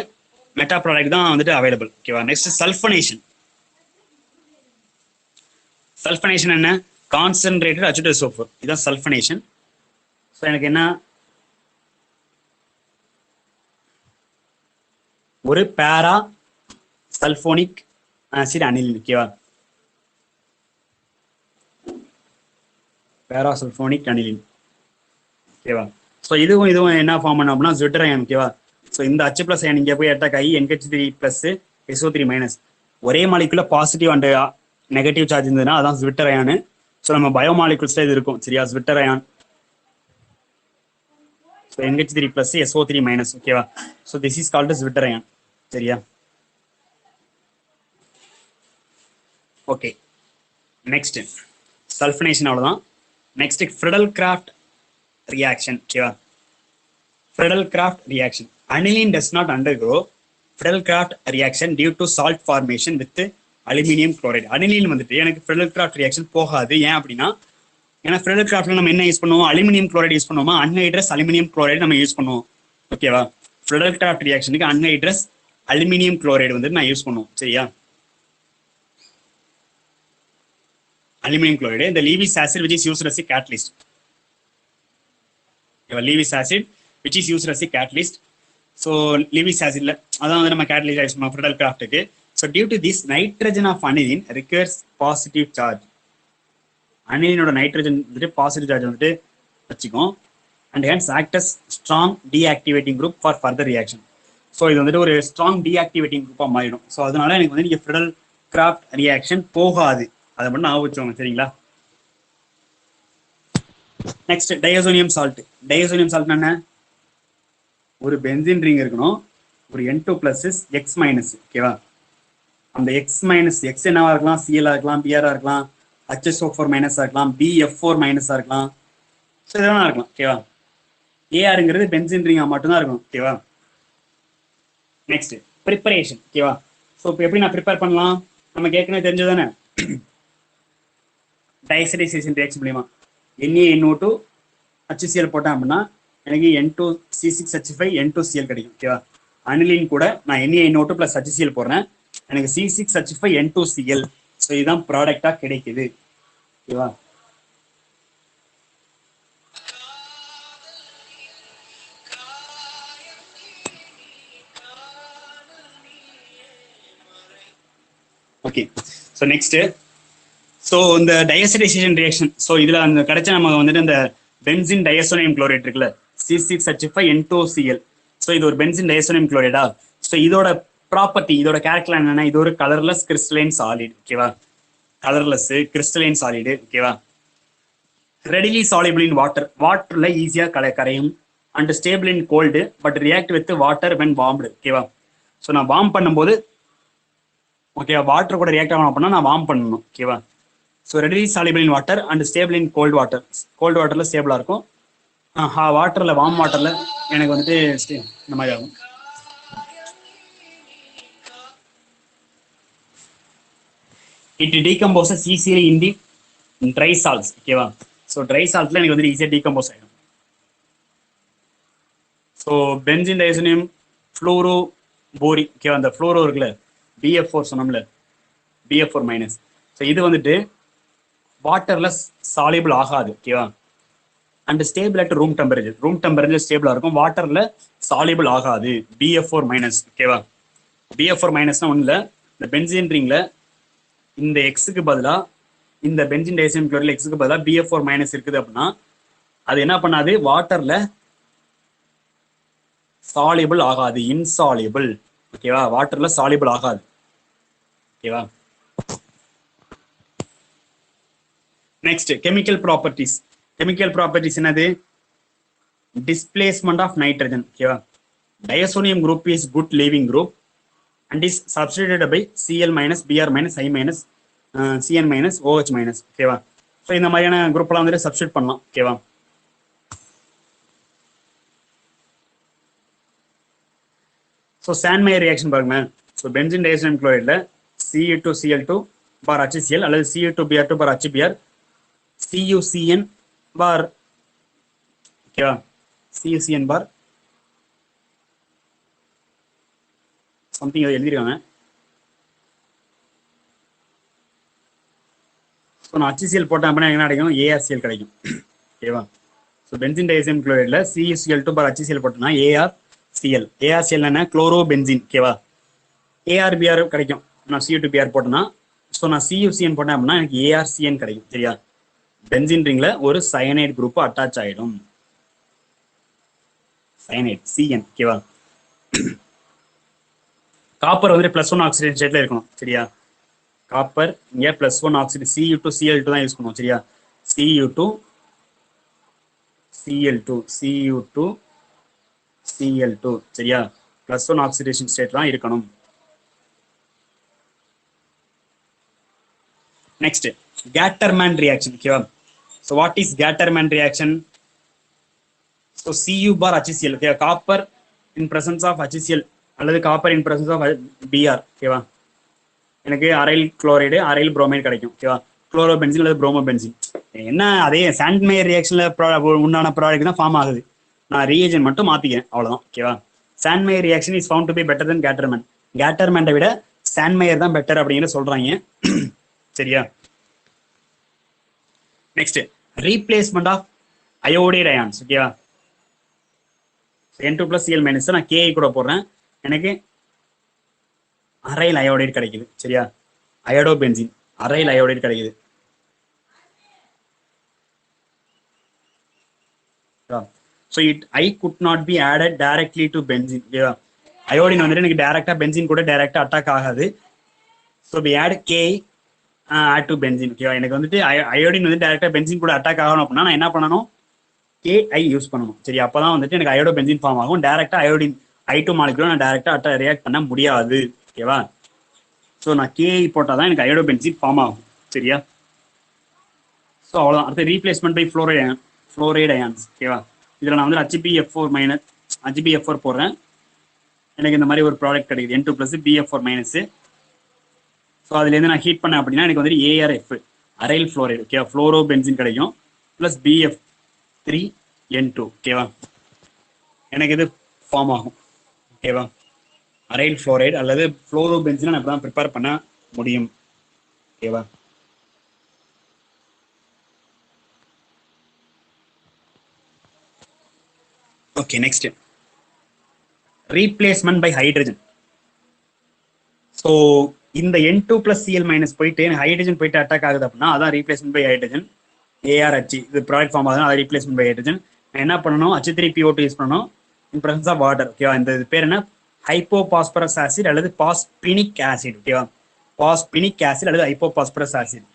meta product தான் வந்துட்டு அவைலபிள் ஓகேவா. Next sulphonation. சல்ஃபனேஷன் என்ன, கான்சன்ட்ரேட்டட் H2SO4 இதுதான் சல்ஃபனேஷன். ஸோ எனக்கு என்ன, ஒரு பேரா சல்ஃபோனிக் ஆசிட் அனிலின் ஓகேவா. பேராசல்போனிக் அனிலின் ஓகேவா. ஸோ இதுவும் என்ன ஃபார்ம் பண்ணும் அப்படின்னா ஜிட்டர் அயன் ஓகேவா. ஸோ இந்த H பிளஸ் அயன் இங்கே போய் அட்டாக் ஆகி NH3 பிளஸ் SO3 மைனஸ் ஒரே மாலிகுல பாசிட்டிவ் அண்ட் நெகட்டிவ் சார்ஜ் இருந்ததுன்னா அதான் ஜிட்டர் அயானு. ஸோ நம்ம பயோமாலிகுல்ஸ்ல இது இருக்கும் சரியா. Zwitter ion so NH3 plus SO3 minus ஓகேவா. So this is called zwitter ion சரியா. ஓகே நெக்ஸ்ட் சல்ஃபனேஷன் அவ்வளோதான். நெக்ஸ்ட் ஃப்ரிடல் கிராஃப்ட் ரியாக்ஷன் ஓகேவா. Friedel Crafts reaction aniline does not undergo Friedel Crafts reaction due to salt formation with aluminium chloride. Aniline வந்துட்டு எனக்கு Friedel Crafts reaction போகாது. ஏன் அப்படின்னா ஏன்னா Friedel கிராஃப்ட்ல நம்ம என்ன யூஸ் பண்ணுவோம், அலுமினியம் குளோரைடு யூஸ் பண்ணுவோமா, அன்ஹைட்ரஸ் அலுமினியம் குளோரைடு நம்ம யூஸ் பண்ணுவோம் ஓகேவா. ஃப்ரிடல் கிராஃப்ட் ரியாக்ஷனுக்கு அன்ஹைட்ரஸ் அலுமினியம் குளோரைடு வந்து நான் யூஸ் பண்ணுவோம் சரியா. அலுமினியம் குளோரைடு இந்த Lewis acid which is used as a catalyst. Lewis acid which is used as a catalyst. So Lewis ஆசிட்ல அதான் வந்து நம்ம கேட்டலிஸ்ட் யூஸ் பண்ணுவோம் ஃப்ரிடல் கிராஃப்ட்டுக்கு. So due to this nitrogen of aniline requires positive charge. அனிலினோட nitrogen வந்துட்டு positive charge வந்துட்டு வச்சுக்கும் and hence act as strong deactivating group for further reaction. So இது வந்துட்டு ஒரு ஸ்ட்ராங் டீஆக்டிவேட்டிங் குரூப்பாக மாறிடும். ஸோ அதனால எனக்கு வந்து நீங்கள் ஃப்ரிடல் கிராஃப்ட் ரியாக்ஷன் போகாது. அதை மட்டும் ஞாபகம் வச்சுக்கோங்க சரிங்களா. Next diazonium salt. Diazonium salt என்ன, ஒரு பென்சின் ரிங் இருக்கணும், ஒரு N2 பிளஸ் X மைனஸ் ஓகேவா. அந்த X மைனஸ் X என்னவா இருக்கலாம், Cl இருக்கலாம், Br இருக்கலாம், HSO4 மைனஸா இருக்கலாம், BF4 மைனஸா இருக்கலாம். ஸோ இதெல்லாம் இருக்கலாம் ஓகேவா. ஏஆருங்கிறது பென்சின் ரிங்கா மட்டும்தான் இருக்கணும் ஓகேவா. நெக்ஸ்ட் ப்ரிப்பரேஷன் ஓகேவா. ஸோ இப்போ எப்படி நான் ப்ரிப்பேர் பண்ணலாம், நமக்கு ஏற்கனவே தெரிஞ்சதானே. டைசடைசேஷன் ரியாக்ஷன் மூலியமா NaNO2 HCl போட்டேன் அப்படின்னா எனக்கு N2C6H5 N2Cl கிடைக்கும் ஓகேவா. அனிலின் கூட நான் NaNO2 பிளஸ் HCl போடுறேன், எனக்கு C6H5 N2Cl. ஸோ இதுதான் ப்ராடக்டா கிடைக்குது ஓகேவா. ஓகே ஸோ நெக்ஸ்ட் ஸோ இந்த டயசடைசேஷன் ரியாக்ஷன். ஸோ இதில் அந்த கிடைச்ச நமக்கு வந்துட்டு இந்த பென்சின் டயசோனியம் குளோரைட் இருக்குல்ல C6H5 N2Cl. ஸோ இது ஒரு பென்சின் டயசோனியம் குளோரைடா. ஸோ இதோட ப்ராப்பர்ட்டி, இதோட கேரக்டர் என்னன்னா இது ஒரு கலர்லெஸ் கிறிஸ்டலைன் சாலிட் ஓகேவா. கலர்லெஸ் கிறிஸ்டலைன் சாலிடு ஓகேவா. ரெடிலி சாலிபிள் இன் வாட்டர், வாட்டர்ல ஈஸியாக கரையும். And stable in cold but react with water when warmed ஓகேவா. ஸோ நான் வார்ம் பண்ணும்போது ஓகேவா வாட்டர் கூட ரியாக்ட் ஆகணும் அப்படின்னா நான் வார்ம் பண்ணணும் ஓகேவா. So readily soluble in water and stable in cold water, cold வாட்டர்ல ஸ்டேபிளாக இருக்கும். வாட்டர்ல வார்ம் வாட்டர்ல எனக்கு வந்துட்டு இந்த மாதிரி ஆகும். It decomposes easily in the dry salts ஓகேவா. ஸோ ட்ரை சால்ட்ல எனக்கு வந்து ஈஸியாக டீகம்போஸ் ஆகிடும். So benzene diazonium fluoroborate ஓகேவா. அந்த ஃப்ளோரோ இருக்குல்ல BF4 சொன்னோம்ல, BF4 மைனஸ். ஸோ இது வந்துட்டு வாட்டர்ல சாலிபிள் ஆகாது ஓகேவா. And stable at room temperature, room temperature ஸ்டேபிளா இருக்கும், வாட்டர்ல சாலிபிள் ஆகாது. BF4 மைனஸ் ஓகேவா. BF4 மைனஸ்னா ஒன்றும் இல்லை, இந்த பென்சின் ரிங்ல இந்த எக்ஸுக்கு பதிலாக இந்த பென்சின் டயசோனியம் குளோரைட்ல எக்ஸுக்கு பதிலாக BF4 மைனஸ் இருக்குது அப்படின்னா அது என்ன பண்ணாது, வாட்டர்ல சாலிபிள் ஆகாது, இன்சாலிபிள் ஓகேவா. வாட்டர்ல சாலிபிள் ஆகாது ஓகேவா. Next chemical properties. Chemical properties என்னது, டிஸ்பிளேஸ்மெண்ட் ஆஃப் நைட்ரஜன் ஓகேவா. Diazonium group is good leaving group and is substituted by Cl minus Br minus I minus Cn minus OH minus ஓகேவா. So இந்த மாதிரியான குரூப்லாம் வந்துட்டு சப்ஸ்டியூட் பண்ணலாம் ஓகேவா. ஸோ சாண்ட்மேயர் ரியாக்ஷன் பாருங்க. So benzene diazonium குளோரைட்ல Cu2Cl2 பார் HCl அல்லது Cu2Br2 பார் HBr CuCN பார் ஓகேவா. CuCN பார் something அதை எழுதிருக்காங்க. ஸோ நான் HCl போட்டேன் அப்படின்னா என்ன கிடைக்கும், ArCl கிடைக்கும் ஓகேவா. ஸோ பென்சின் டயசோனியம் குளோரைட்ல CuCl2 பார் HCl போட்டோம்னா ArCl. ArCl என்ன, குளோரோ பென்சின் ஓகேவா. ArBr கிடைக்கும், நான் CU2BR போட்டேன்னா ஸோ நான் CuCN போட்டேன் அப்படின்னா எனக்கு ArCN கிடைக்கும் சரியா. பென்சின் ரிங்ல ஒரு சயனைட் குரூப் அட்டாச் ஆயிடும். சயனைட் CN ஓகேவா. காப்பர் வந்துட்டு +1 ஆக்சிடேஷன் ஸ்டேட்ல இருக்கணும் சரியா. காப்பர் இங்க +1 ஆக்சிடேஷன் Cu2Cl2 தான் யூஸ் பண்ணுவோம் சரியா. Cu2Cl2 சரியா. +1 ஆக்சிடேஷன் ஸ்டேட் தான் இருக்கணும். நெக்ஸ்ட் கேட்டர்மேன் ரியாக்ஷன் ஓகேவா. So what is Gattermann reaction? So Cu bar HCl ஓகேவா. Copper in presence of HCl அல்லது copper in presence of Br ஓகேவா. எனக்கு அரைல் குளோரைடு அரைல் புரோமைடு கிடைக்கும் ஓகேவா. குளோரோ பென்சின் அல்லது புரோமோ பென்சின் என்ன அதே சாண்ட்மேயர் ரியாக்ஷன்ல உண்டான ப்ராடக்ட் தான் ஃபார்ம் ஆகுது. நான் ரீஏஜன் மட்டும் மாத்திக்கிறேன் அவ்வளவுதான் ஓகேவா. Sandmeyer reaction is found to be better then Gattermann. கேட்டர்மேனை விட சாண்ட்மேயர் தான் பெட்டர் அப்படிங்கிற சொல்றாங்க சரியா. Next replacement of iodide ions ஓகேவா. N2+Cl- நான் Ki கூட போடுறேன். எனக்கு அரைல் அயோடைடு கிடைக்குது சரியா. அயோடோ பென்சின் அரைல் அயோடைடு கிடைக்குது. So I could not be added directly to benzene ஓகேவா. அயோடின் வந்துட்டு எனக்கு டைரக்டா பென்சின் கூட டைரக்டா அட்டாக் ஆகாது. So we add K add to benzene ஓகேவா. எனக்கு வந்துட்டு அயோடின் வந்து டைரக்டா பென்சின் கூட அட்டாக் ஆகணும் அப்படின்னா நான் என்ன பண்ணணும்? Ki யூஸ் பண்ணணும் சரி. அப்பதான் வந்துட்டு எனக்கு அயோடோ பென்சின் ஃபார்ம் ஆகும். டைரக்டா அயோடின் I2 மாலிகுல நான் டைரக்டா ரியாக்ட் பண்ண முடியாது ஓகேவா. ஸோ நான் Ki போட்டால் தான் எனக்கு அயோடோ பென்சின் ஃபார்ம் ஆகும் சரியா. ஸோ அவ்வளோதான். அடுத்து ரீப்ளேஸ்மெண்ட் பை ஃப்ளோரைடு அயான்ஸ் ஓகேவா. இதில் நான் வந்து HBF4 போடுறேன். எனக்கு இந்த மாதிரி ஒரு ப்ராடக்ட் கிடைக்குது N2+ BF4-. ஸோ அதுலேருந்து நான் ஹீட் பண்ணேன் அப்படின்னா எனக்கு வந்துட்டு ArF அரைல் ஃப்ளோரைடு ஓகேவா. ஃப்ளோரோ பென்சின் கிடைக்கும் ப்ளஸ் BF3N2 ஓகேவா. எனக்கு இது ஃபார்ம் ஆகும் ஓகேவா. அரைல் ஃப்ளோரைடு அல்லது ஃப்ளோரோ பென்சினை நான் இப்பதான் ப்ரிப்பேர் பண்ண முடியும் ஓகேவா. Okay next replacement by hydrogen. So இந்த N2+Cl- போயிட்டு ஹைட்ரஜன் போயிட்டு அட்டாக் ஆகுது அப்படின்னா அதான் ரீப்ளேஸ்மெண்ட் பை ஹைட்ரஜன். ArH இது ப்ராடக்ட் ஃபார்ம் ஆகுது, அது ரீப்ளேஸ்மெண்ட் பை ஹைட்ரஜன். என்ன பண்ணணும்? H3PO2 யூஸ் பண்ணணும் இன் பிரசன்ஸ் ஆஃப் வாட்டர் ஓகேவா. இந்த பேர் என்ன? ஹைப்போபாஸ்பரஸ் ஆசிட் அல்லது பாஸ்பினிக் ஆசிட் ஓகேவா. பாஸ்பினிக் ஆசிட் அல்லது ஹைப்போபாஸ்பரஸ் ஆசிட்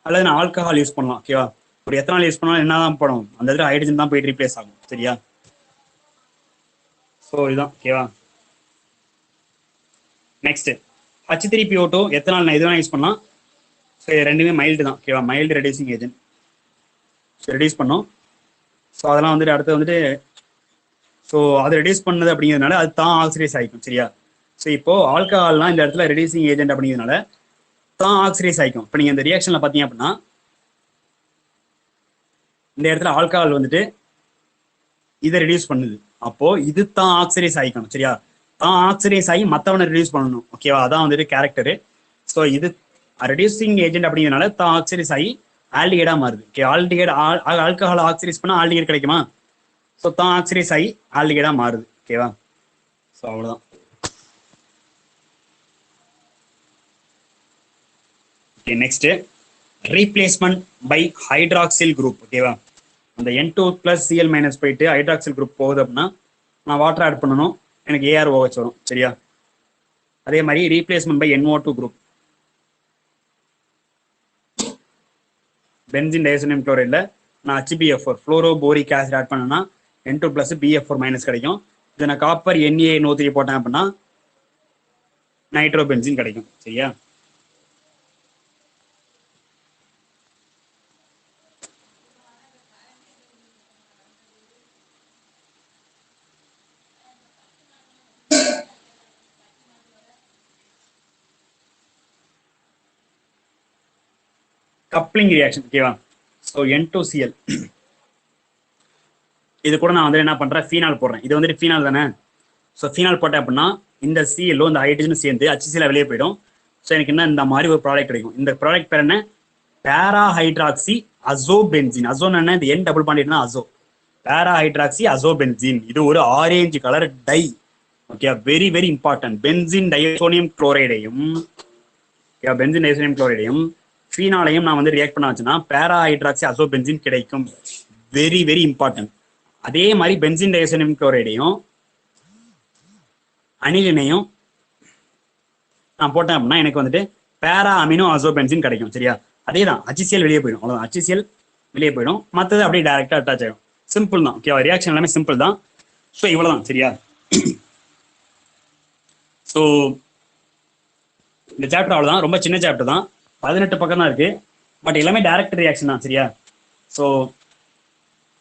அல்லது நான் ஆல்கஹால் யூஸ் பண்ணலாம் ஓகேவா. ஒரு எத்தனால் யூஸ் பண்ணாலும் என்னதான் படும்? அந்த இடத்துல ஹைட்ரஜன் தான் போயிட்டு ரீப்ளேஸ் ஆகும் சரியா. ஸோ இதுதான் ஓகேவா. நெக்ஸ்ட் H3PO2 எத்தனால் நான் எதுவும் யூஸ் பண்ணலாம். ஸோ இது ரெண்டுமே மைல்டு தான் ஓகேவா. Mild reducing agent. So reduce பண்ணோம். ஸோ அதெல்லாம் வந்துட்டு அடுத்து வந்துட்டு ஸோ அது ரெடியூஸ் பண்ணது அப்படிங்கிறதுனால அது தான் ஆக்சிடைஸ் ஆகிக்கும் சரியா. ஸோ இப்போ ஆல்கஹால்லாம் இந்த இடத்துல ரெடியூசிங் ஏஜென்ட் அப்படிங்கிறதுனால தான் ஆக்சிடைஸ் ஆகிக்கும். இப்போ நீங்கள் இந்த ரியாக்ஷனில் பார்த்தீங்க அப்படின்னா இந்த இடத்துல ஆல்கஹால் வந்துட்டு இதை ரெடியூஸ் பண்ணுது. அப்போ இது தான் ஆக்சிடைஸ் ஆகிக்கணும் சரியா. தான் ஆக்சிடைஸ் ஆகி மற்றவனை ரெடியூஸ் பண்ணணும் ஓகேவா. அதான் வந்துட்டு கேரக்டரு. ஸோ இது ரெடியூசிங் ஏஜென்ட் அப்படிங்கிறதுனால தான் ஆக்சிடைஸ் ஆகி ஆல்டிகேடா மாறுது ஓகே. ஆல்கஹால் ஆக்சிடைஸ் பண்ணால் ஆல்டிகேட் கிடைக்குமா? ஸோ தான் ஆக்சிடைஸ் ஆகி ஆல்டிகேடா மாறுது ஓகேவா. ஸோ அவ்வளோதான். Okay next replacement by hydroxyl group ஓகேவா. அந்த N2+Cl- போயிட்டு ஹைட்ராக்சில் குரூப் போகுது அப்படின்னா நான் வாட்டர் ஆட் பண்ணணும், எனக்கு ArOH வரும் சரியா. அதே மாதிரி replacement by NO2 group benzene diazonium குளோரைட்ல நான் HBF4 ஃப்ளோரோபோரிக் ஆசிட் ஆட் பண்ணேன்னா N2+ BF4- கிடைக்கும். இதை நான் காப்பர் NaNO3 போட்டேன் அப்படின்னா நைட்ரோ பென்சின் கிடைக்கும் சரியா. கப்ளிங் ரியாக்ஷன் ஓகேவா. ஸோ N2Cl இது கூட நான் வந்து என்ன பண்றேன்? ஃபீனால் போடுறேன். இது வந்துட்டு ஃபீனால் தானே. ஸோ ஃபீனால் போட்டேன் அப்படின்னா இந்த Cl இந்த ஹைட்ரஜன் சேர்ந்து HCl வெளியே போயிடும். ஸோ எனக்கு என்ன இந்த மாதிரி ஒரு ப்ராடக்ட் கிடைக்கும். இந்த ப்ராடக்ட் பேர் என்ன? பேரா ஹைட்ராக்சி அசோபென்சின். அசோன் என்ன? இந்த N டபுள் பாண்ட் அசோ. பேரா ஹைட்ராக்சி அசோபென்சின். இது ஒரு orange colour dye okay. Very very important. Benzene diazonium குளோரைடையும் பென்சின் டைசோனியம் குளோரைடையும் ஃபீனாலையும் நான் வந்து ரியாக்ட் பண்ண வச்சுன்னா பேரா ஹைட்ராக்சி அசோபென்சின் கிடைக்கும். Very very important. அதே மாதிரி பென்சின் டைசோனியம் குளோரைடையும் அனிலினையும் நான் போட்டேன் அப்படின்னா எனக்கு வந்துட்டு பேரா அமினோ அசோபென்சின் கிடைக்கும். சரியா? அதே தான், HCl வெளியே போயிடும். அவ்வளோதான், HCl வெளியே போயிடும். மற்றது அப்படியே டைரக்டா அட்டாச் ஆகிடும். சிம்பிள் தான். ஓகேவா? ரியாக்ஷன் எல்லாமே சிம்பிள் தான். ஸோ இவ்வளோதான். சரியா? ஸோ இந்த சாப்டர் அவ்வளோதான், ரொம்ப சின்ன சாப்டர் தான், 18 பக்கம் தான் இருக்கு. பட் எல்லாமே டைரக்ட் ரியாக்ஷன் தான். சரியா? ஸோ